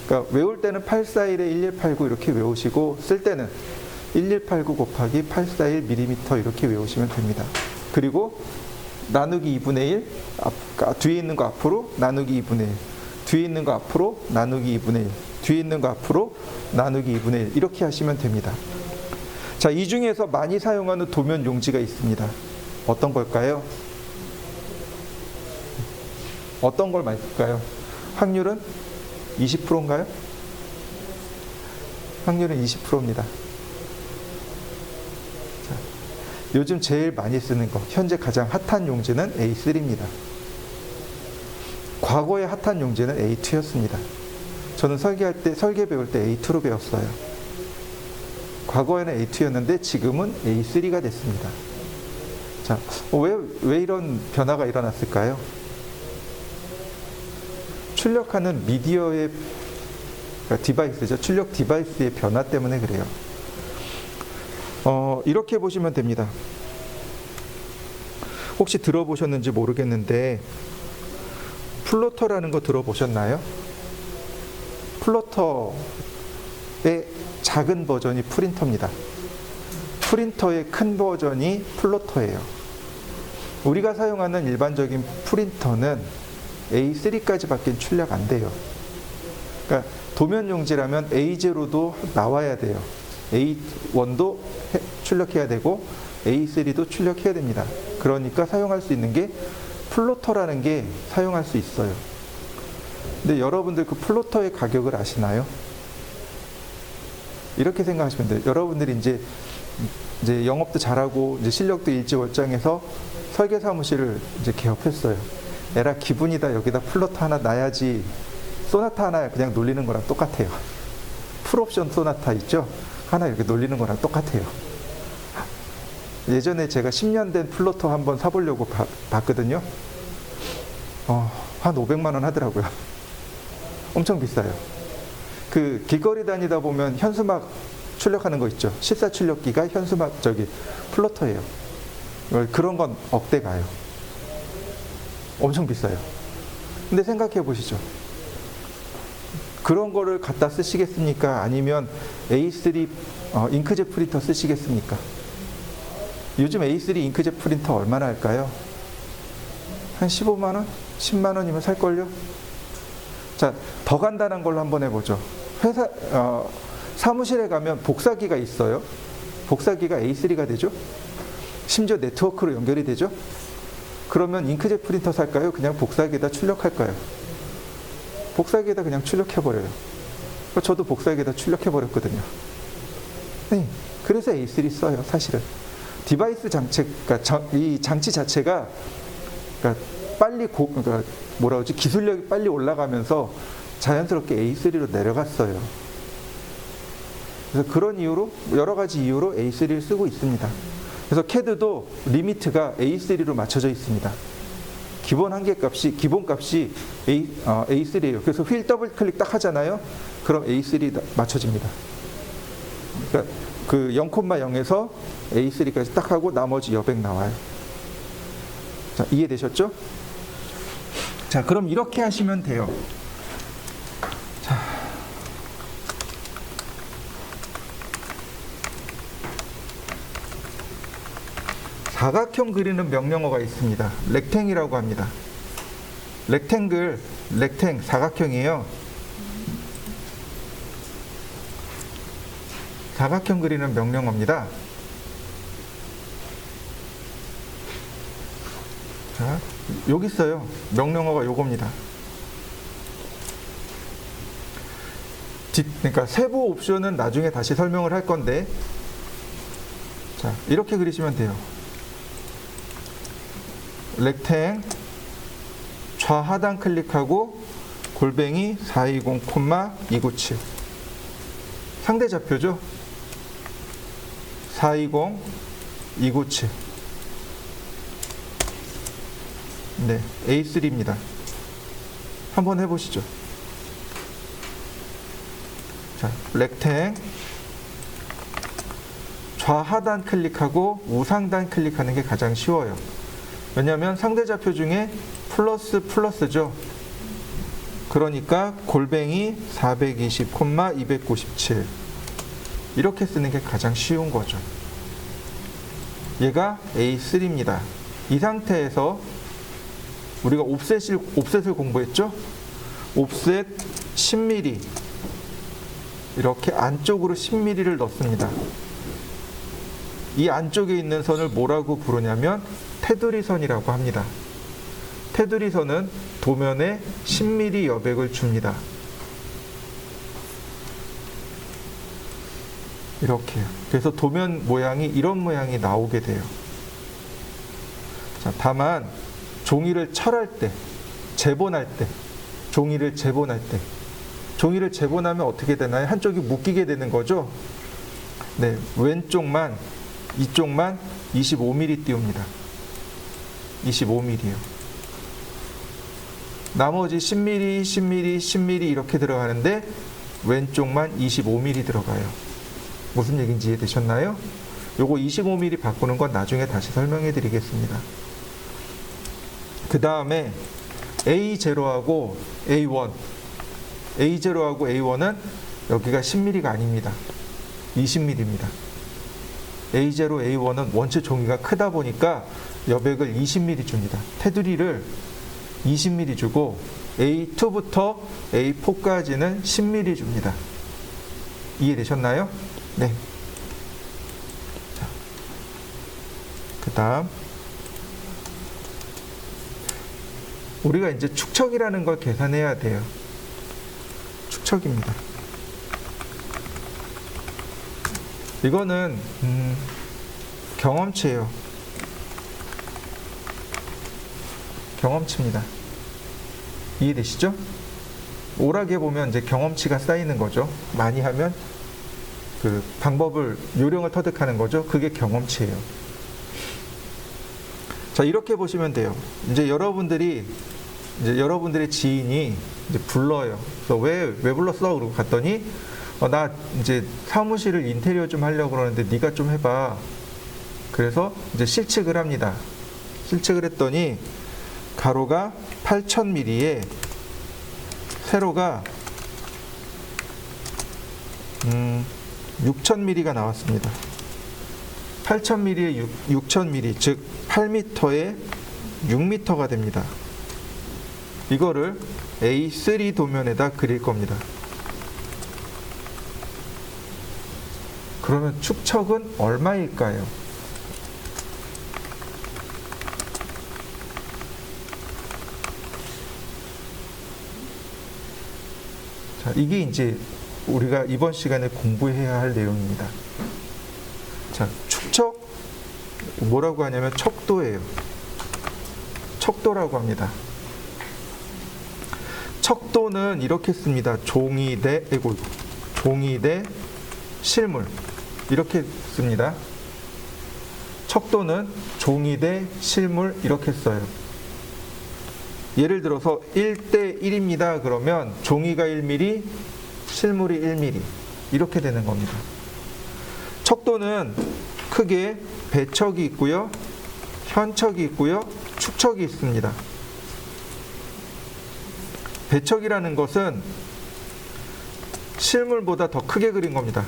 그러니까 외울 때는 841에 1189 이렇게 외우시고 쓸 때는 1189 곱하기 841mm 이렇게 외우시면 됩니다. 그리고 나누기 2분의 1, 뒤에 있는 거 앞으로 나누기 2분의 1, 뒤에 있는 거 앞으로 나누기 2분의 1, 뒤에 있는 거 앞으로 나누기 2분의 1 이렇게 하시면 됩니다. 자, 이 중에서 많이 사용하는 도면 용지가 있습니다. 어떤 걸까요? 어떤 걸 많이 쓸까요? 확률은 20%인가요? 확률은 20%입니다. 자, 요즘 제일 많이 쓰는 거, 현재 가장 핫한 용지는 A3입니다. 과거에 핫한 용지는 A2였습니다. 저는 설계 배울 때 A2로 배웠어요. 과거에는 A2였는데 지금은 A3가 됐습니다. 자, 왜 이런 변화가 일어났을까요? 출력하는 미디어의 디바이스죠. 출력 디바이스의 변화 때문에 그래요. 이렇게 보시면 됩니다. 혹시 들어보셨는지 모르겠는데 플로터라는 거 들어보셨나요? 플로터의 작은 버전이 프린터입니다. 프린터의 큰 버전이 플로터예요. 우리가 사용하는 일반적인 프린터는 A3까지밖에 출력 안 돼요. 그러니까 도면 용지라면 A0도 나와야 돼요. A1도 출력해야 되고 A3도 출력해야 됩니다. 그러니까 사용할 수 있는 게 플로터라는 게 사용할 수 있어요. 근데 여러분들 그 플로터의 가격을 아시나요? 이렇게 생각하시면 돼요. 여러분들이 이제 영업도 잘하고 이제 실력도 일지월장해서 설계 사무실을 이제 개업했어요. 에라 기분이다. 여기다 플로터 하나 놔야지. 소나타 하나 그냥 놀리는 거랑 똑같아요. 풀옵션 소나타 있죠? 하나 이렇게 놀리는 거랑 똑같아요. 예전에 제가 10년 된 플로터 한번 사보려고 봤거든요. 한 500만 원 하더라고요. 엄청 비싸요. 그 길거리 다니다 보면 현수막 출력하는 거 있죠. 실사 출력기가 현수막 플로터예요. 그런 건 억대 가요. 엄청 비싸요. 근데 생각해 보시죠. 그런 거를 갖다 쓰시겠습니까? 아니면 A3 잉크젯 프린터 쓰시겠습니까? 요즘 A3 잉크젯 프린터 얼마나 할까요? 한 15만 원? 10만 원이면 살걸요? 자, 더 간단한 걸로 한번 해보죠. 사무실에 가면 복사기가 있어요. 복사기가 A3가 되죠? 심지어 네트워크로 연결이 되죠? 그러면 잉크젯 프린터 살까요? 그냥 복사기에다 출력할까요? 복사기에다 그냥 출력해버려요. 저도 복사기에다 출력해버렸거든요. 네, 그래서 A3 써요, 사실은. 디바이스 장치, 그러니까 이 장치 자체가 빨리 기술력이 빨리 올라가면서 자연스럽게 A3로 내려갔어요. 그래서 그런 이유로, 여러 가지 이유로 A3를 쓰고 있습니다. 그래서 CAD도 리미트가 A3로 맞춰져 있습니다. 기본 값이 A3예요. 그래서 휠 더블 클릭 딱 하잖아요. 그럼 A3 맞춰집니다. 그러니까 그 0,0에서 A3까지 딱 하고 나머지 여백 나와요. 자, 이해되셨죠? 자, 그럼 이렇게 하시면 돼요. 자, 사각형 그리는 명령어가 있습니다. 렉탱이라고 합니다. 렉탱, 사각형이에요. 사각형 그리는 명령어입니다. 자, 여기 있어요. 명령어가 요겁니다. 그러니까 세부 옵션은 나중에 다시 설명을 할 건데, 자, 이렇게 그리시면 돼요. 렉탱 좌하단 클릭하고 골뱅이 420,297 상대 좌표죠. 420,297 네, A3입니다. 한번 해보시죠. 자, 렉탱 좌하단 클릭하고 우상단 클릭하는 게 가장 쉬워요. 왜냐하면 상대 좌표 중에 플러스죠. 그러니까 골뱅이 420,297 이렇게 쓰는 게 가장 쉬운 거죠. 얘가 A3입니다. 이 상태에서 우리가 옵셋을 공부했죠? 옵셋 10mm 이렇게 안쪽으로 10mm를 넣습니다. 이 안쪽에 있는 선을 뭐라고 부르냐면 테두리 선이라고 합니다. 테두리 선은 도면에 10mm 여백을 줍니다. 이렇게요. 그래서 도면 모양이 이런 모양이 나오게 돼요. 자, 다만 종이를 철할 때, 재본할 때, 종이를 재본하면 어떻게 되나요? 한쪽이 묶이게 되는 거죠. 네, 왼쪽만, 이쪽만 25mm 띄웁니다. 25mm요. 나머지 10mm, 10mm, 10mm 이렇게 들어가는데 왼쪽만 25mm 들어가요. 무슨 얘기인지 이해되셨나요? 요거 25mm 바꾸는 건 나중에 다시 설명해 드리겠습니다. 그 다음에 A0하고 A1 A0하고 A1은 여기가 10mm가 아닙니다. 20mm입니다. A0, A1은 원체 종이가 크다 보니까 여백을 20mm 줍니다. 테두리를 20mm 주고 A2부터 A4까지는 10mm 줍니다. 이해되셨나요? 네. 자, 그 다음 우리가 이제 축척이라는 걸 계산해야 돼요. 축척입니다. 이거는 경험치예요. 경험치입니다. 이해되시죠? 오락에 보면 이제 경험치가 쌓이는 거죠. 많이 하면 그 방법을 요령을 터득하는 거죠. 그게 경험치예요. 자, 이렇게 보시면 돼요. 이제 여러분들의 지인이 이제 불러요. 그래서 왜 불렀어? 그러고 갔더니 나 이제 사무실을 인테리어 좀 하려고 그러는데 네가 좀 해봐. 그래서 이제 실측을 합니다. 실측을 했더니 가로가 8000mm에 세로가 6000mm가 나왔습니다. 8000mm에 6000mm, 즉 8m에 6m가 됩니다. 이거를 A3 도면에다 그릴 겁니다. 그러면 축척은 얼마일까요? 자, 이게 이제 우리가 이번 시간에 공부해야 할 내용입니다. 자, 축척 뭐라고 하냐면 척도예요. 척도라고 합니다. 척도는 이렇게 씁니다. 종이 대 실물 이렇게 씁니다. 척도는 종이 대 실물 이렇게 써요. 예를 들어서 1대 1입니다. 그러면 종이가 1mm, 실물이 1mm 이렇게 되는 겁니다. 척도는 크게 배척이 있고요, 현척이 있고요, 축척이 있습니다. 배척이라는 것은 실물보다 더 크게 그린 겁니다.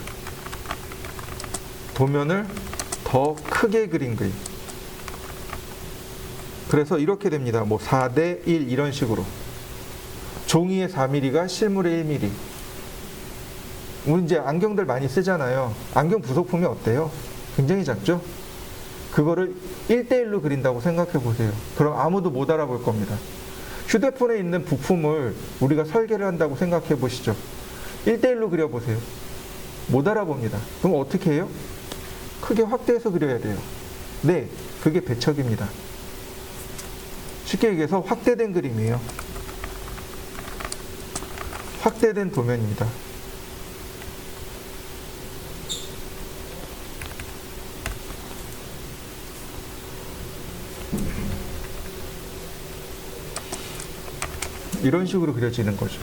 도면을 더 크게 그린 거예요. 그래서 이렇게 됩니다. 뭐 4대 1 이런 식으로. 종이의 4mm가 실물의 1mm. 우리 이제 안경들 많이 쓰잖아요. 안경 부속품이 어때요? 굉장히 작죠? 그거를 1대1로 그린다고 생각해 보세요. 그럼 아무도 못 알아볼 겁니다. 휴대폰에 있는 부품을 우리가 설계를 한다고 생각해 보시죠. 1대1로 그려보세요. 못 알아봅니다. 그럼 어떻게 해요? 크게 확대해서 그려야 돼요. 네, 그게 배척입니다. 쉽게 얘기해서 확대된 그림이에요. 확대된 도면입니다. 이런 식으로 그려지는 거죠.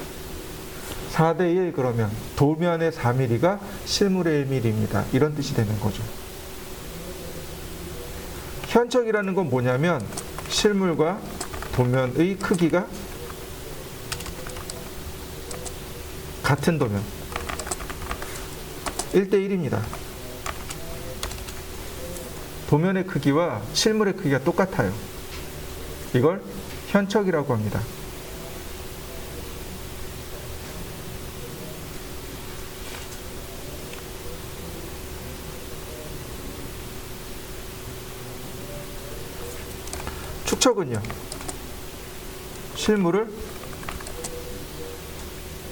4대 1 그러면 도면의 4mm가 실물의 1mm입니다. 이런 뜻이 되는 거죠. 현척이라는 건 뭐냐면 실물과 도면의 크기가 같은 도면 1대 1입니다. 도면의 크기와 실물의 크기가 똑같아요. 이걸 현척이라고 합니다. 축척은요, 실물을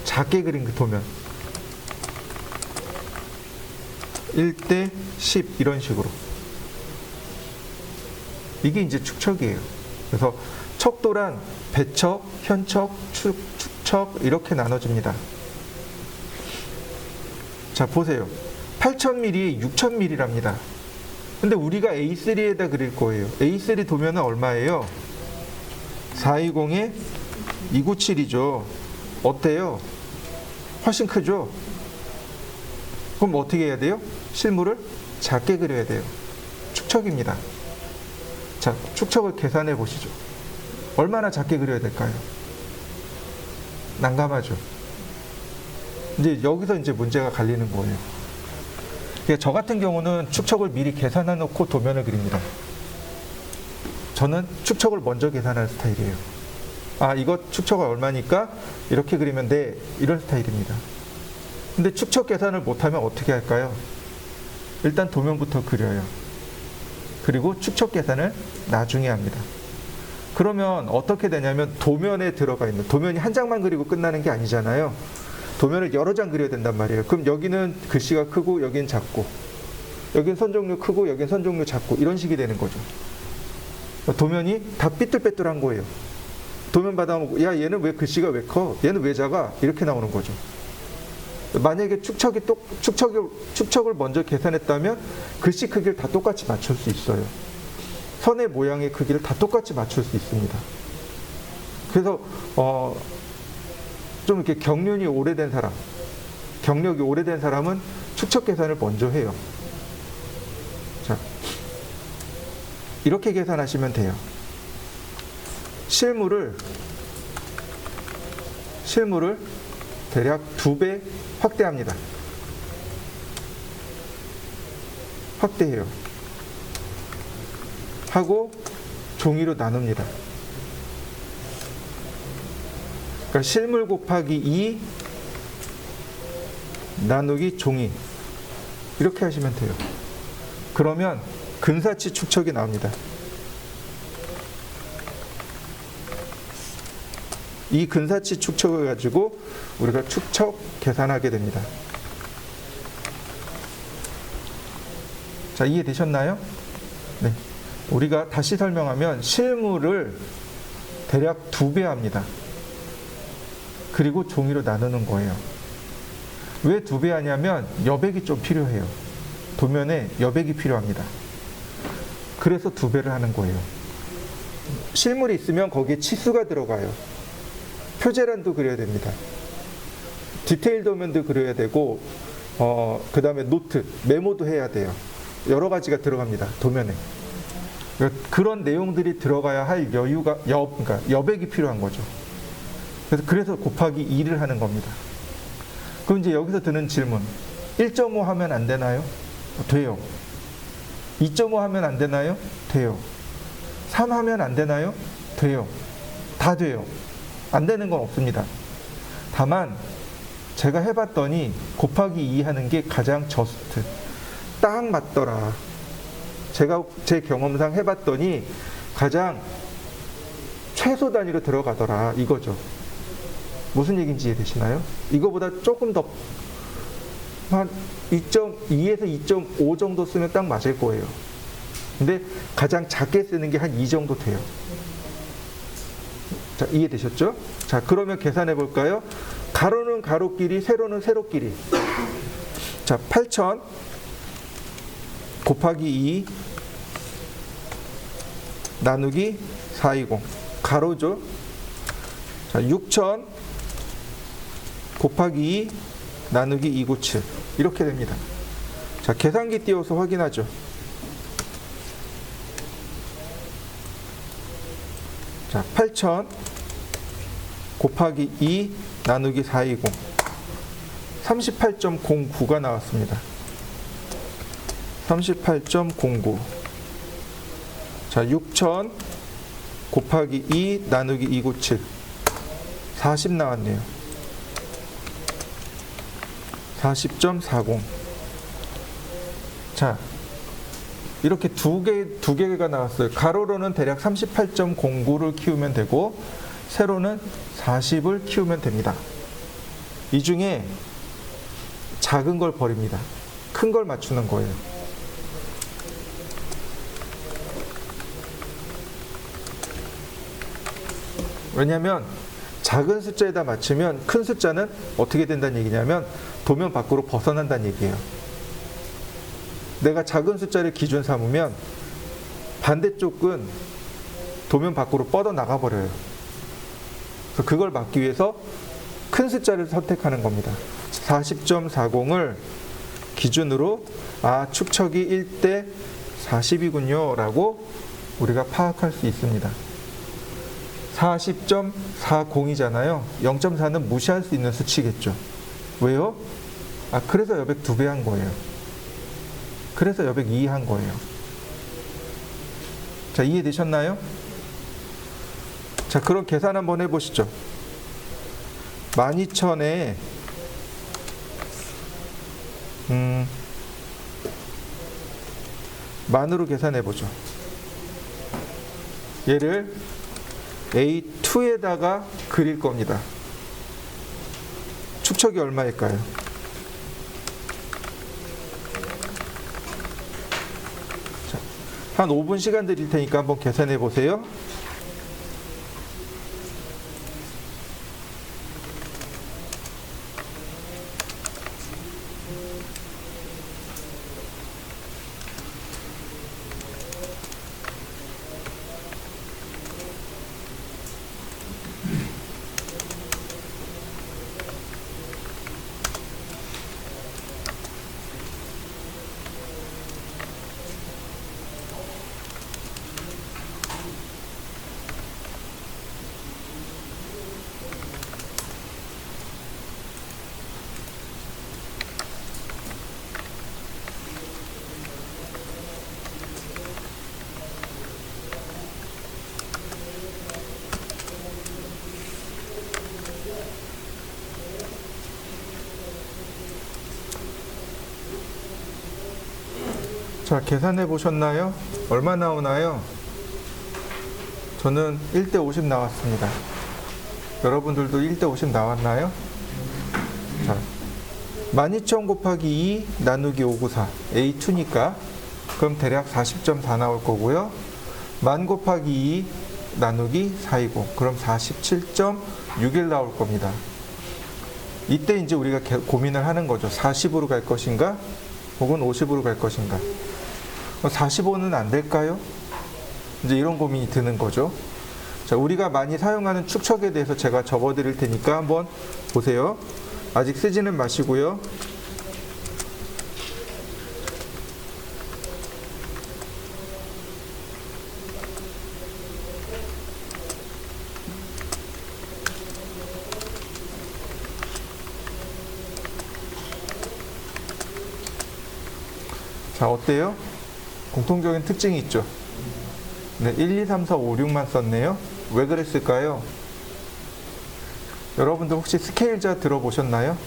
작게 그린 그 도면 1대 10 이런 식으로, 이게 이제 축척이에요. 그래서 척도란 배척, 현척, 축척 이렇게 나눠집니다. 자, 보세요. 8000mm에 6000mm랍니다. 근데 우리가 A3에다 그릴 거예요. A3 도면은 얼마예요? 420에 297이죠. 어때요? 훨씬 크죠? 그럼 어떻게 해야 돼요? 실물을 작게 그려야 돼요. 축척입니다. 자, 축척을 계산해 보시죠. 얼마나 작게 그려야 될까요? 난감하죠. 이제 여기서 이제 문제가 갈리는 거예요. 저 같은 경우는 축척을 미리 계산해 놓고 도면을 그립니다. 저는 축척을 먼저 계산하는 스타일이에요. 아, 이거 축척가 얼마니까 이렇게 그리면 돼, 이런 스타일입니다. 근데 축척 계산을 못하면 어떻게 할까요? 일단 도면부터 그려요. 그리고 축척 계산을 나중에 합니다. 그러면 어떻게 되냐면 도면에 들어가 있는, 도면이 한 장만 그리고 끝나는 게 아니잖아요. 도면을 여러 장 그려야 된단 말이에요. 그럼 여기는 글씨가 크고 여기는 작고, 여기는 선 종류 크고 여기는 선 종류 작고, 이런 식이 되는 거죠. 도면이 다 삐뚤빼뚤한 거예요. 도면 받아보고, 야, 얘는 왜 글씨가 왜 커? 얘는 왜 작아? 이렇게 나오는 거죠. 만약에 축척을 먼저 계산했다면 글씨 크기를 다 똑같이 맞출 수 있어요. 선의 모양의 크기를 다 똑같이 맞출 수 있습니다. 그래서 좀 이렇게 경륜이 오래된 사람, 경력이 오래된 사람은 축척 계산을 먼저 해요. 자, 이렇게 계산하시면 돼요. 실물을 대략 2배 확대합니다. 확대해요. 하고 종이로 나눕니다. 그러니까 실물 곱하기 2 나누기 종이, 이렇게 하시면 돼요. 그러면 근사치 축척이 나옵니다. 이 근사치 축척을 가지고 우리가 축척 계산하게 됩니다. 자, 이해되셨나요? 네. 우리가 다시 설명하면 실물을 대략 2배 합니다. 그리고 종이로 나누는 거예요. 왜 2배 하냐면 여백이 좀 필요해요. 도면에 여백이 필요합니다. 그래서 2배를 하는 거예요. 실물이 있으면 거기에 치수가 들어가요. 표제란도 그려야 됩니다. 디테일 도면도 그려야 되고, 그 다음에 노트, 메모도 해야 돼요. 여러 가지가 들어갑니다. 도면에. 그런 내용들이 들어가야 할 그러니까 여백이 필요한 거죠. 그래서 곱하기 2를 하는 겁니다. 그럼 이제 여기서 드는 질문, 1.5 하면 안 되나요? 돼요. 2.5 하면 안 되나요? 돼요. 3 하면 안 되나요? 돼요. 다 돼요. 안 되는 건 없습니다. 다만 제가 해봤더니 곱하기 2 하는 게 가장 저스트, 딱 맞더라. 제가 제 경험상 해봤더니 가장 최소 단위로 들어가더라, 이거죠. 무슨 얘기인지 이해되시나요? 이거보다 조금 더 한 2.2에서 2.5 정도 쓰면 딱 맞을 거예요. 근데 가장 작게 쓰는 게 한 2 정도 돼요. 자, 이해되셨죠? 자, 그러면 계산해 볼까요? 가로는 가로끼리, 세로는 세로끼리. 자, 8000 곱하기 2 나누기 420. 가로죠. 자, 6000 곱하기 2 나누기 297 이렇게 됩니다. 자, 계산기 띄워서 확인하죠. 자, 8000 곱하기 2 나누기 420 38.09가 나왔습니다. 38.09. 자, 6000 곱하기 2 나누기 297 40 나왔네요. 40.40. 자, 이렇게 두 개가 나왔어요. 가로로는 대략 38.09를 키우면 되고 세로는 40을 키우면 됩니다. 이 중에 작은 걸 버립니다. 큰 걸 맞추는 거예요. 왜냐하면 작은 숫자에다 맞추면 큰 숫자는 어떻게 된다는 얘기냐면 도면 밖으로 벗어난다는 얘기예요. 내가 작은 숫자를 기준 삼으면 반대쪽은 도면 밖으로 뻗어나가 버려요. 그래서 그걸 막기 위해서 큰 숫자를 선택하는 겁니다. 40.40을 기준으로 축척이 1대 40이군요 라고 우리가 파악할 수 있습니다. 40.40이잖아요. 0.4는 무시할 수 있는 수치겠죠. 왜요? 그래서 여백 2배 한 거예요. 그래서 여백 2 한 거예요. 자, 이해되셨나요? 자, 그럼 계산 한번 해보시죠. 12,000에 만으로 계산해보죠. 얘를 A2에다가 그릴 겁니다. 축척이 얼마일까요? 자, 한 5분 시간 드릴 테니까 한번 계산해 보세요. 자, 계산해 보셨나요? 얼마 나오나요? 저는 1대 50 나왔습니다. 여러분들도 1대 50 나왔나요? 자, 12,000 곱하기 2 나누기 594 A2니까 그럼 대략 40.4 나올 거고요. 10,000 곱하기 2 나누기 420 그럼 47.61 나올 겁니다. 이때 이제 우리가 고민을 하는 거죠. 40으로 갈 것인가? 혹은 50으로 갈 것인가? 45는 안 될까요? 이제 이런 고민이 드는 거죠. 자, 우리가 많이 사용하는 축척에 대해서 제가 적어 드릴 테니까 한번 보세요. 아직 쓰지는 마시고요. 자, 어때요? 공통적인 특징이 있죠. 네, 1, 2, 3, 4, 5, 6만 썼네요. 왜 그랬을까요? 여러분들 혹시 스케일자 들어보셨나요?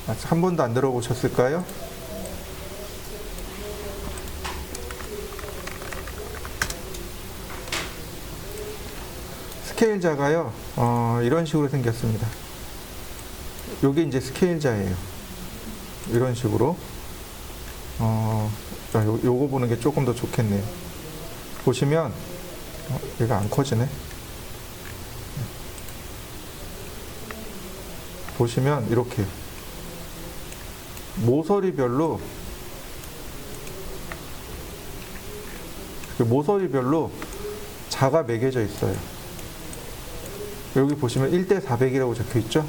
한 번도 안 들어보셨을까요? 스케일자가요, 이런 식으로 생겼습니다. 요게 이제 스케일자예요. 이런 식으로. 요거 보는 게 조금 더 좋겠네요. 보시면, 얘가 안 커지네. 보시면, 이렇게. 모서리별로 자가 매겨져 있어요. 여기 보시면 1대 400이라고 적혀 있죠?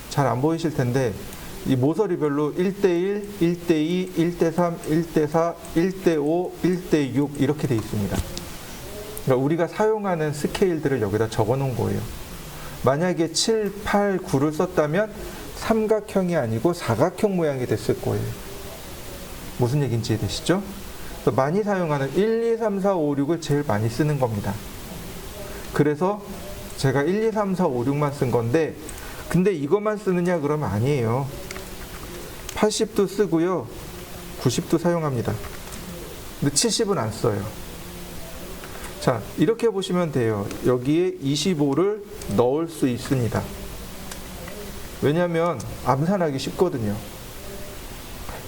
잘 안 보이실 텐데 이 모서리별로 1대1, 1대2, 1대3, 1대4, 1대5, 1대6 이렇게 돼 있습니다. 그러니까 우리가 사용하는 스케일들을 여기다 적어 놓은 거예요. 만약에 7, 8, 9를 썼다면 삼각형이 아니고 사각형 모양이 됐을 거예요. 무슨 얘기인지 이해되시죠? 많이 사용하는 1, 2, 3, 4, 5, 6을 제일 많이 쓰는 겁니다. 그래서 제가 1, 2, 3, 4, 5, 6만 쓴 건데 근데 이것만 쓰느냐 그러면 아니에요. 80도 쓰고요. 90도 사용합니다. 근데 70은 안 써요. 자, 이렇게 보시면 돼요. 여기에 25를 넣을 수 있습니다. 왜냐하면 암산하기 쉽거든요.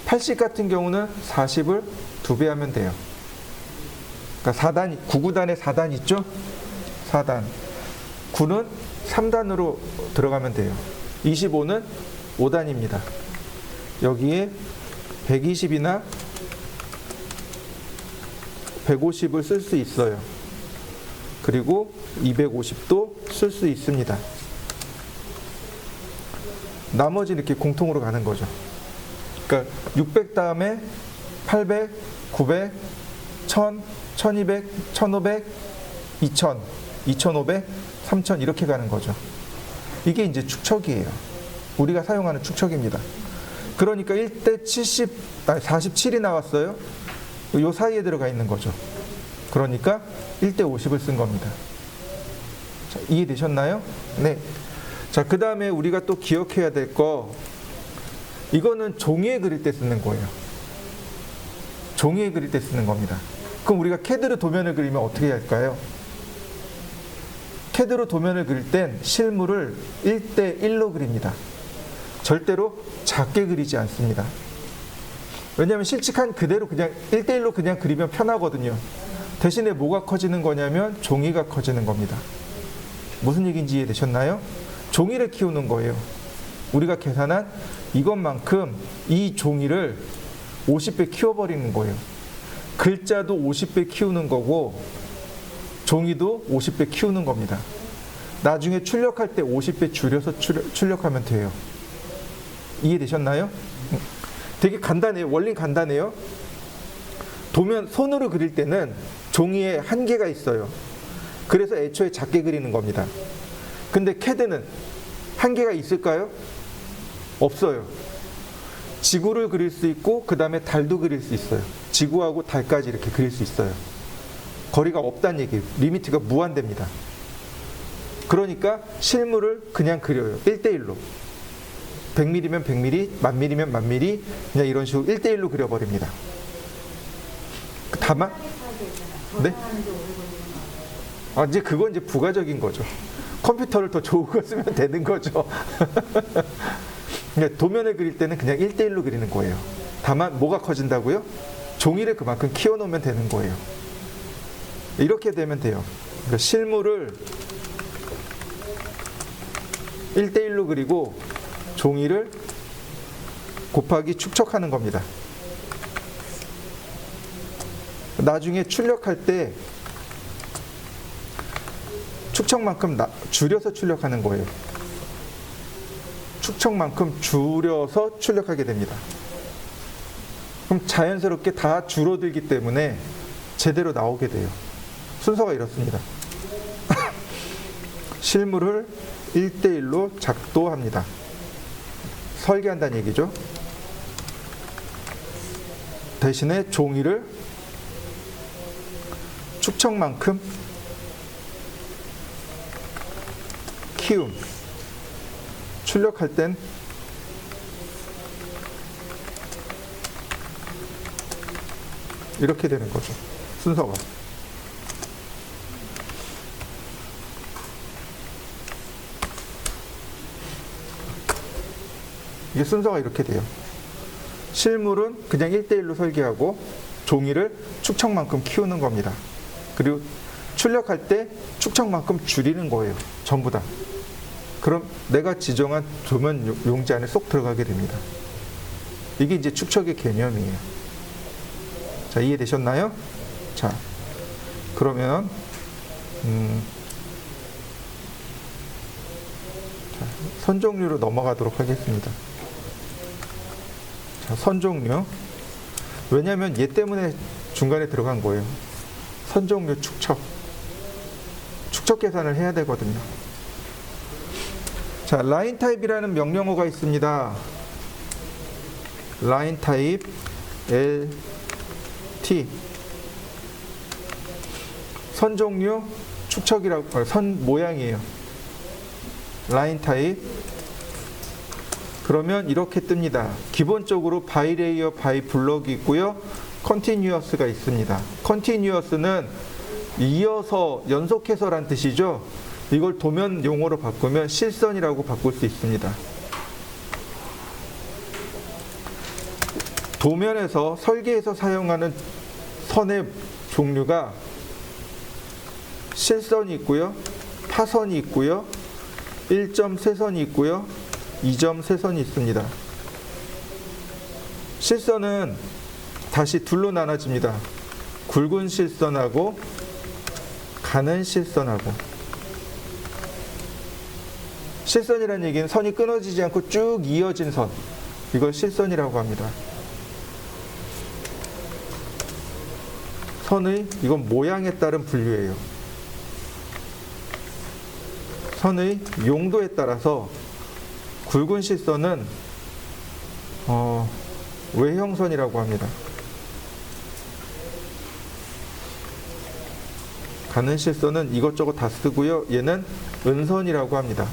80 같은 경우는 40을 2배 하면 돼요. 그러니까 4단, 9구단에 4단 있죠? 4단. 9는 3단으로 들어가면 돼요. 25는 5단입니다. 여기에 120이나 150을 쓸 수 있어요. 그리고 250도 쓸 수 있습니다. 나머지는 이렇게 공통으로 가는 거죠. 그러니까 600 다음에 800, 900, 1000, 1200, 1500, 2000, 2500, 3000 이렇게 가는 거죠. 이게 이제 축척이에요. 우리가 사용하는 축척입니다. 그러니까 1대 47이 나왔어요. 요 사이에 들어가 있는 거죠. 그러니까 1대 50을 쓴 겁니다. 자, 이해되셨나요? 네. 자, 그 다음에 우리가 또 기억해야 될 거, 이거는 종이에 그릴 때 쓰는 거예요. 종이에 그릴 때 쓰는 겁니다. 그럼 우리가 캐드로 도면을 그리면 어떻게 할까요? 캐드로 도면을 그릴 땐 실물을 1대 1로 그립니다. 절대로 작게 그리지 않습니다. 왜냐하면 실측한 그대로 그냥 1대 1로 그냥 그리면 편하거든요. 대신에 뭐가 커지는 거냐면 종이가 커지는 겁니다. 무슨 얘기인지 이해되셨나요? 종이를 키우는 거예요. 우리가 계산한 이것만큼 이 종이를 50배 키워버리는 거예요. 글자도 50배 키우는 거고 종이도 50배 키우는 겁니다. 나중에 출력할 때 50배 줄여서 출력하면 돼요. 이해되셨나요? 되게 간단해요. 원리는 간단해요. 도면 손으로 그릴 때는 종이에 한계가 있어요. 그래서 애초에 작게 그리는 겁니다. 근데 캐드는 한계가 있을까요? 없어요. 지구를 그릴 수 있고 그 다음에 달도 그릴 수 있어요. 지구하고 달까지 이렇게 그릴 수 있어요. 거리가 없다는 얘기예요. 리미트가 무한대입니다. 그러니까 실물을 그냥 그려요. 1대1로. 100mm면 100mm, 1000mm면 1000mm 그냥 이런 식으로 1대1로 그려버립니다. 다만 네? 이제 그건 이제 부가적인 거죠. 컴퓨터를 더 좋은 거 쓰면 되는 거죠. 그러니까 도면을 그릴 때는 그냥 1대1로 그리는 거예요. 다만 뭐가 커진다고요? 종이를 그만큼 키워놓으면 되는 거예요. 이렇게 되면 돼요. 그러니까 실물을 1대1로 그리고 종이를 곱하기 축척하는 겁니다. 나중에 출력할 때 축척만큼 줄여서 출력하는 거예요. 축척만큼 줄여서 출력하게 됩니다. 그럼 자연스럽게 다 줄어들기 때문에 제대로 나오게 돼요. 순서가 이렇습니다. 실물을 1대1로 작도합니다. 설계한다는 얘기죠. 대신에 종이를 축척만큼 키움. 출력할 땐 이렇게 되는 거죠. 순서가. 이게 순서가 이렇게 돼요. 실물은 그냥 1대1로 설계하고 종이를 축척만큼 키우는 겁니다. 그리고 출력할 때 축척만큼 줄이는 거예요. 전부 다. 그럼 내가 지정한 도면 용지 안에 쏙 들어가게 됩니다. 이게 이제 축척의 개념이에요. 자, 이해되셨나요? 자, 그러면 자, 선 종류로 넘어가도록 하겠습니다. 자, 선 종류. 왜냐하면 얘 때문에 중간에 들어간 거예요. 선 종류 축척. 축척 계산을 해야 되거든요. 자, 라인 타입이라는 명령어가 있습니다. 라인 타입 LT. 선 종류 축척이라고, 선 모양이에요. 라인 타입. 그러면 이렇게 뜹니다. 기본적으로 바이 레이어, 바이 블럭이 있고요. 컨티뉴어스가 있습니다. 컨티뉴어스는 이어서 연속해서란 뜻이죠. 이걸 도면 용어로 바꾸면 실선이라고 바꿀 수 있습니다. 도면에서 설계에서 사용하는 선의 종류가 실선이 있고요. 파선이 있고요. 1점 세선이 있고요. 2점 세선이 있습니다. 실선은 다시 둘로 나눠집니다. 굵은 실선하고 가는 실선하고. 실선이라는 얘기는 선이 끊어지지 않고 쭉 이어진 선, 이걸 실선이라고 합니다. 선의, 이건 모양에 따른 분류예요. 선의 용도에 따라서 굵은 실선은 외형선이라고 합니다. 가는 실선은 이것저것 다 쓰고요. 얘는 은선이라고 합니다.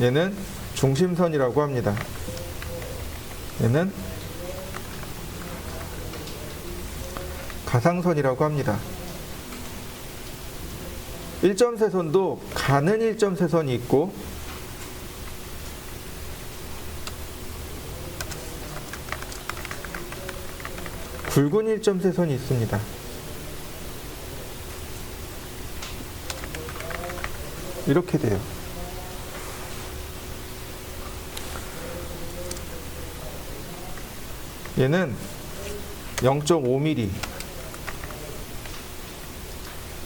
얘는 중심선이라고 합니다. 얘는 가상선이라고 합니다. 일점세선도 가는 일점세선이 있고 굵은 일점세선이 있습니다. 이렇게 돼요. 얘는 0.5mm,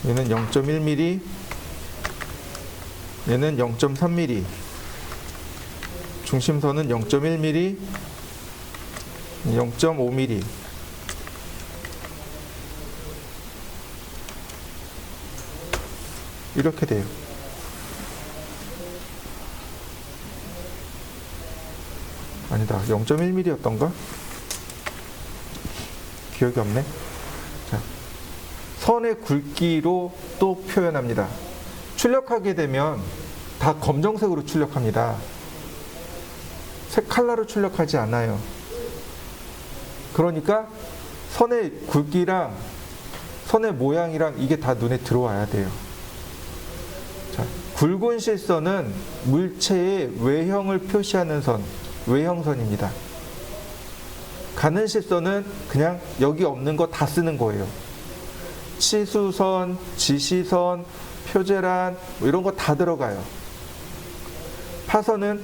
얘는 0.1mm, 얘는 0.3mm, 중심선은 0.1mm, 0.5mm. 이렇게 돼요. 아니다, 0.1mm였던가? 기억이 없네. 자, 선의 굵기로 또 표현합니다. 출력하게 되면 다 검정색으로 출력합니다. 색 컬러로 출력하지 않아요. 그러니까 선의 굵기랑 선의 모양이랑 이게 다 눈에 들어와야 돼요. 자, 굵은 실선은 물체의 외형을 표시하는 선, 외형선입니다. 가는 실선은 그냥 여기 없는 거 다 쓰는 거예요. 치수선, 지시선, 표제란 뭐 이런 거 다 들어가요. 파선은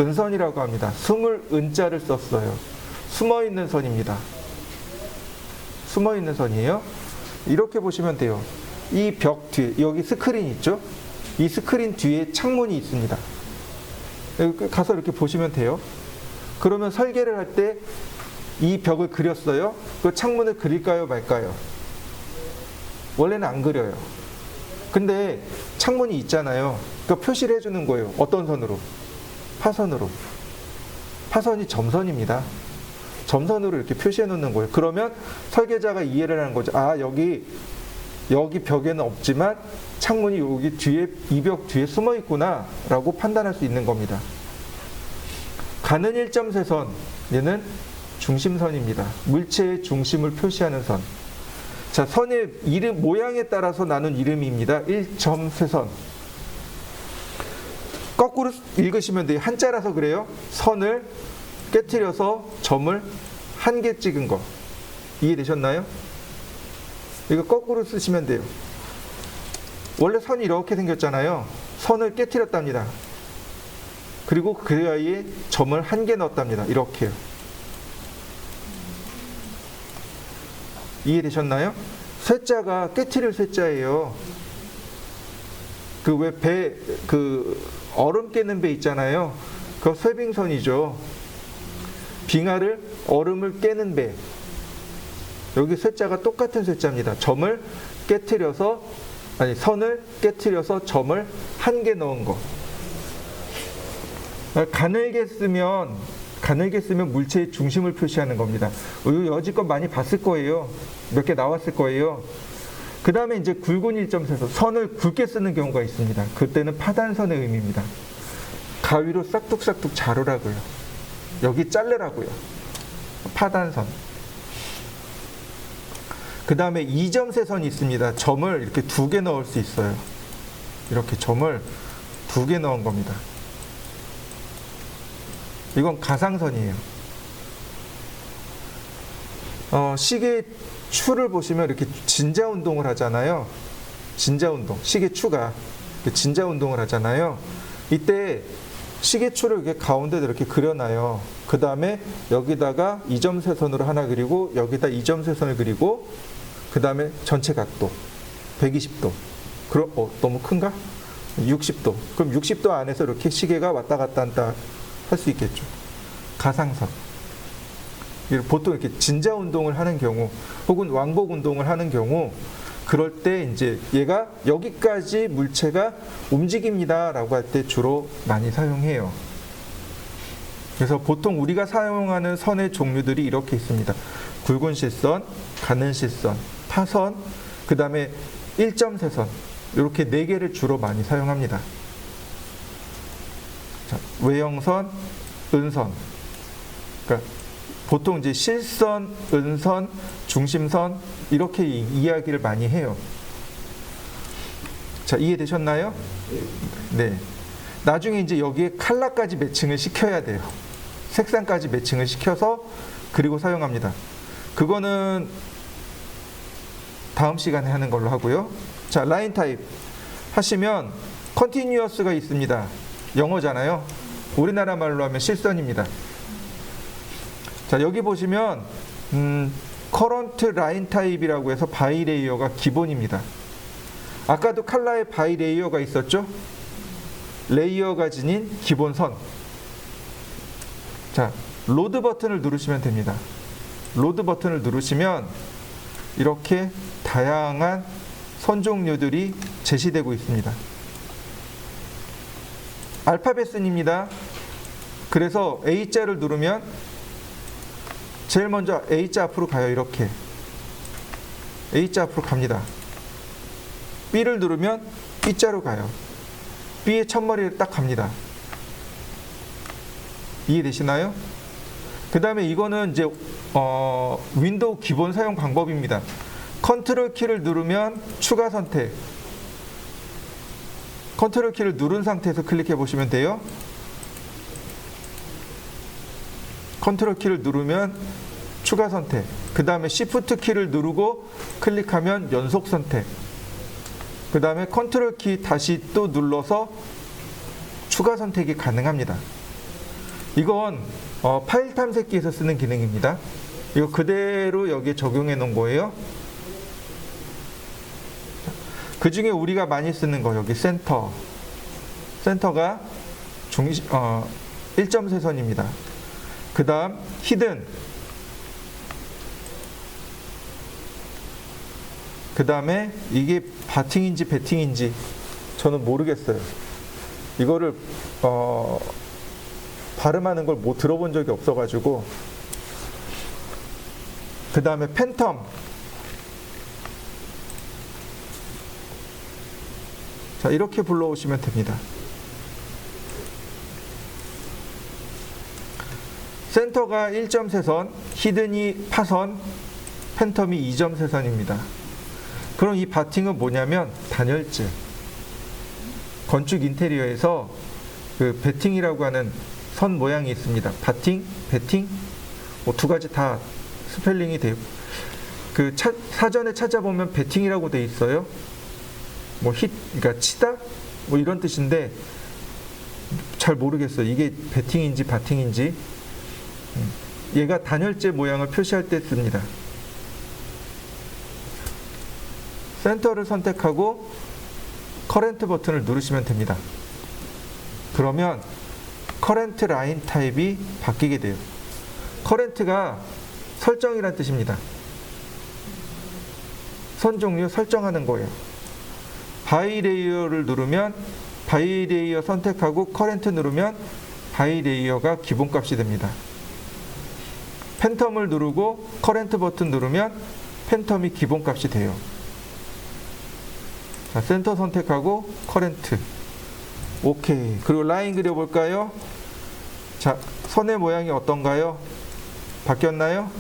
은선이라고 합니다. 숨을 은자를 썼어요. 숨어있는 선입니다. 숨어있는 선이에요. 이렇게 보시면 돼요. 이 벽 뒤에 여기 스크린 있죠? 이 스크린 뒤에 창문이 있습니다. 여기 가서 이렇게 보시면 돼요. 그러면 설계를 할 때 이 벽을 그렸어요. 그 창문을 그릴까요, 말까요? 원래는 안 그려요. 근데 창문이 있잖아요. 그러니까 표시를 해주는 거예요. 어떤 선으로? 파선으로. 파선이 점선입니다. 점선으로 이렇게 표시해 놓는 거예요. 그러면 설계자가 이해를 하는 거죠. 아, 여기 벽에는 없지만 창문이 여기 뒤에, 이 벽 뒤에 숨어 있구나 라고 판단할 수 있는 겁니다. 가는 일점세선, 얘는 중심선입니다. 물체의 중심을 표시하는 선. 자, 선의 이름, 모양에 따라서 나눈 이름입니다. 일점세선. 거꾸로 읽으시면 돼요. 한자라서 그래요. 선을 깨트려서 점을 한 개 찍은 거. 이해되셨나요? 이거 거꾸로 쓰시면 돼요. 원래 선이 이렇게 생겼잖아요. 선을 깨트렸답니다. 그리고 그 사이에 점을 한 개 넣었답니다. 이렇게요. 이해되셨나요? 쇠자가 깨트릴 쇠자예요. 그 왜 배, 그 얼음 깨는 배 있잖아요. 그거 쇠빙선이죠. 빙하를, 얼음을 깨는 배. 여기 쇠자가 똑같은 쇠자입니다. 점을 깨트려서, 아니, 선을 깨트려서 점을 한 개 넣은 거. 가늘게 쓰면 물체의 중심을 표시하는 겁니다. 여지껏 많이 봤을 거예요. 몇 개 나왔을 거예요. 그 다음에 이제 굵은 일점에서 선을 굵게 쓰는 경우가 있습니다. 그때는 파단선의 의미입니다. 가위로 싹둑싹둑 자르라고요. 여기 자르라고요. 파단선. 그 다음에 이점세선이 있습니다. 점을 이렇게 2개 넣을 수 있어요. 이렇게 점을 2개 넣은 겁니다. 이건 가상선이에요. 시계 추를 보시면 이렇게 진자 운동을 하잖아요. 진자 운동. 시계 추가 진자 운동을 하잖아요. 이때 시계 추를 이렇게 가운데도 이렇게 그려놔요. 그 다음에 여기다가 이점세선으로 하나 그리고 여기다 이점세선을 그리고 그 다음에 전체 각도 120도. 그럼 너무 큰가? 60도. 그럼 60도 안에서 이렇게 시계가 왔다 갔다 한다 할 수 있겠죠. 가상선. 보통 이렇게 진자 운동을 하는 경우 혹은 왕복 운동을 하는 경우 그럴 때 이제 얘가 여기까지 물체가 움직입니다 라고 할 때 주로 많이 사용해요. 그래서 보통 우리가 사용하는 선의 종류들이 이렇게 있습니다. 굵은 실선, 가는 실선, 파선, 그 다음에 일점세선 이렇게 4개를 주로 많이 사용합니다. 자, 외형선, 은선. 그러니까 보통 이제 실선, 은선, 중심선 이렇게 이야기를 많이 해요. 자, 이해되셨나요? 네. 나중에 이제 여기에 컬러까지 매칭을 시켜야 돼요. 색상까지 매칭을 시켜서 그리고 사용합니다. 그거는 다음 시간에 하는 걸로 하고요. 자, 라인 타입 하시면 컨티뉴어스가 있습니다. 영어잖아요. 우리나라 말로 하면 실선입니다. 자, 여기 보시면 커런트 라인 타입이라고 해서 바이레이어가 기본입니다. 아까도 칼라에 바이레이어가 있었죠? 레이어가 지닌 기본선. 자, 로드 버튼을 누르시면 됩니다. 로드 버튼을 누르시면 이렇게 다양한 선 종류들이 제시되고 있습니다. 알파벳 순입니다. 그래서 A자를 누르면 제일 먼저 A자 앞으로 가요. 이렇게 A자 앞으로 갑니다. B를 누르면 B자로 가요. B의 첫머리를 딱 갑니다. 이해되시나요? 그 다음에 이거는 이제 윈도우 기본 사용 방법입니다. 컨트롤 키를 누르면 추가 선택. 컨트롤 키를 누른 상태에서 클릭해 보시면 돼요. 컨트롤 키를 누르면 추가 선택. 그 다음에 시프트 키를 누르고 클릭하면 연속 선택. 그 다음에 컨트롤 키 다시 또 눌러서 추가 선택이 가능합니다. 이건 파일 탐색기에서 쓰는 기능입니다. 이거 그대로 여기에 적용해 놓은 거예요. 그 중에 우리가 많이 쓰는 거 여기 센터. 센터가 1점세선입니다. 그 다음 히든. 그 다음에 이게 바팅인지 배팅인지 저는 모르겠어요. 이거를 발음하는 걸 뭐 들어본 적이 없어가지고. 그 다음에 팬텀. 자, 이렇게 불러오시면 됩니다. 센터가 1점세선, 히든이 파선, 팬텀이 2점세선입니다. 그럼 이 바팅은 뭐냐면 단열재. 건축 인테리어에서 그 배팅이라고 하는 선 모양이 있습니다. 바팅, 배팅, 뭐 2가지 다 스펠링이 돼요. 그 사전에 찾아보면 배팅이라고 돼 있어요. 뭐 그러니까 치다, 뭐 이런 뜻인데 잘 모르겠어요. 이게 배팅인지 바팅인지. 얘가 단열재 모양을 표시할 때 씁니다. 센터를 선택하고 커런트 버튼을 누르시면 됩니다. 그러면 커런트 라인 타입이 바뀌게 돼요. 커런트가 설정이란 뜻입니다. 선 종류 설정하는 거예요. 바이레이어를 누르면 바이레이어 선택하고 커런트 누르면 바이레이어가 기본값이 됩니다. 팬텀을 누르고 커런트 버튼 누르면 팬텀이 기본값이 돼요. 자, 센터 선택하고 커런트. 오케이. 그리고 라인 그려볼까요? 자, 선의 모양이 어떤가요? 바뀌었나요?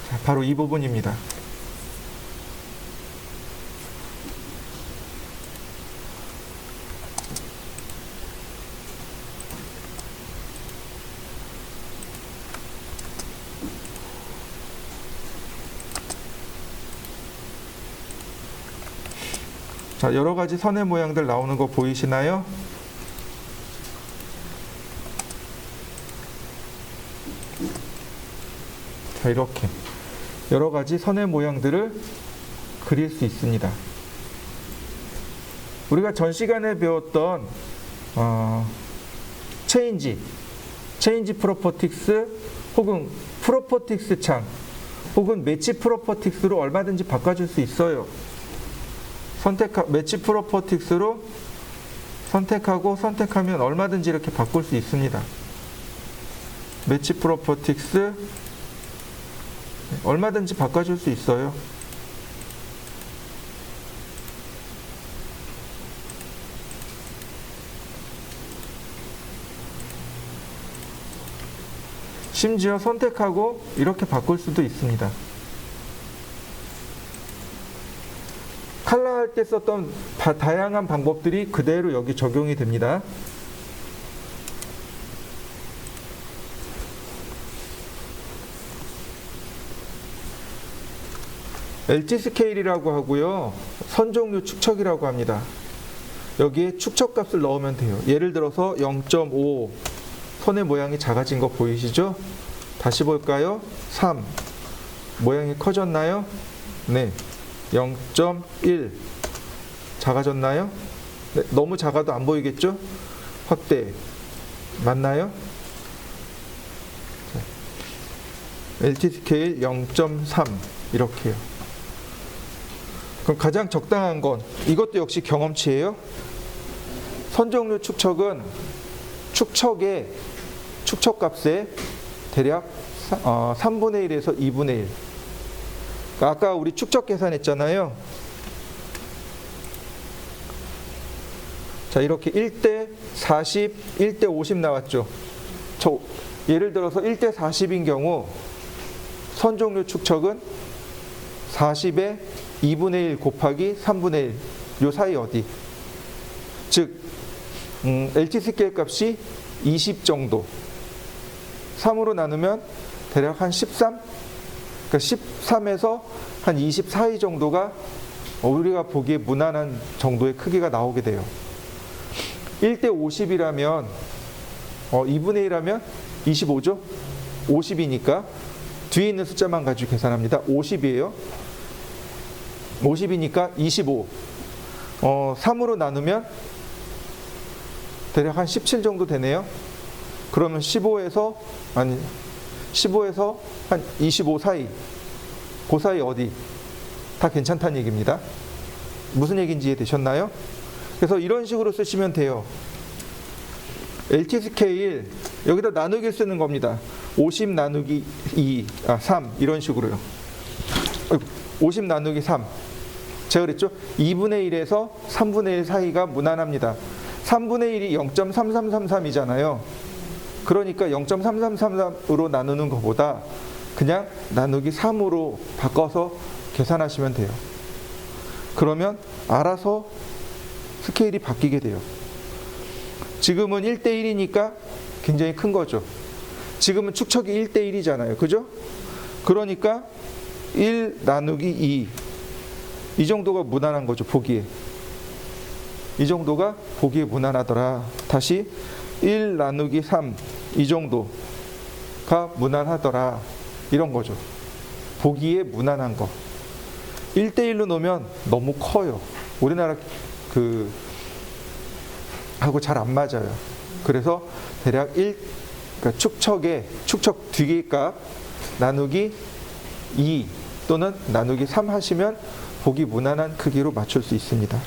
자, 바로 이 부분입니다. 자, 여러 가지 선의 모양들 나오는 거 보이시나요? 자, 이렇게 여러 가지 선의 모양들을 그릴 수 있습니다. 우리가 전 시간에 배웠던 체인지 프로퍼틱스 혹은 프로퍼틱스 창 혹은 매치 프로퍼틱스로 얼마든지 바꿔줄 수 있어요. 매치 프로퍼틱스로 선택하면 얼마든지 이렇게 바꿀 수 있습니다. 매치 프로퍼틱스 얼마든지 바꿔줄 수 있어요. 심지어 선택하고 이렇게 바꿀 수도 있습니다. 컬러할 때 썼던 다양한 방법들이 그대로 여기 적용이 됩니다. LT 스케일이라고 하고요. 선 종류 축척이라고 합니다. 여기에 축척 값을 넣으면 돼요. 예를 들어서 0.5 선의 모양이 작아진 거 보이시죠? 다시 볼까요? 3 모양이 커졌나요? 네. 0.1 작아졌나요? 네, 너무 작아도 안 보이겠죠? 확대 맞나요? LT 스케일 0.3 이렇게요. 그럼 가장 적당한 건 이것도 역시 경험치예요. 선 종류 축척은 축척의 축척값의 대략 3분의 1에서 2분의 1. 아까 우리 축척 계산했잖아요. 자, 이렇게 1대 40, 1대 50 나왔죠. 예를 들어서 1대 40인 경우 선 종류 축척은 40에 2분의 1 곱하기 3분의 1, 요 사이 어디? 즉 LT 스케일 값이 20 정도. 3으로 나누면 대략 한 13? 그러니까 13에서 한 20 사이 정도가 우리가 보기에 무난한 정도의 크기가 나오게 돼요. 1대 50이라면 2분의 1하면 25죠? 50이니까 뒤에 있는 숫자만 가지고 계산합니다. 50이에요. 50이니까 25. 3으로 나누면 대략 한 17 정도 되네요. 그러면 15에서 한 25 사이. 그 사이 어디? 다 괜찮다는 얘기입니다. 무슨 얘기인지 이해되셨나요? 그래서 이런 식으로 쓰시면 돼요. LT 스케일 여기다 나누기 쓰는 겁니다. 50 나누기 3 이런 식으로요. 50 나누기 3. 제가 그랬죠? 2분의 1에서 3분의 1 사이가 무난합니다. 3분의 1이 0.3333이잖아요. 그러니까 0.3333으로 나누는 것보다 그냥 나누기 3으로 바꿔서 계산하시면 돼요. 그러면 알아서 스케일이 바뀌게 돼요. 지금은 1대 1이니까 굉장히 큰 거죠. 지금은 축척이 1대 1이잖아요. 그죠? 그러니까 1 나누기 2. 이 정도가 무난한 거죠. 보기에. 이 정도가 보기에 무난하더라. 다시 1 나누기 3. 이 정도가 무난하더라. 이런 거죠. 보기에 무난한 거. 1대1로 놓으면 너무 커요. 우리나라 하고 잘 안 맞아요. 그래서 대략 그러니까 축척 뒤값 나누기 2 또는 나누기 3 하시면 보기 무난한 크기로 맞출 수 있습니다.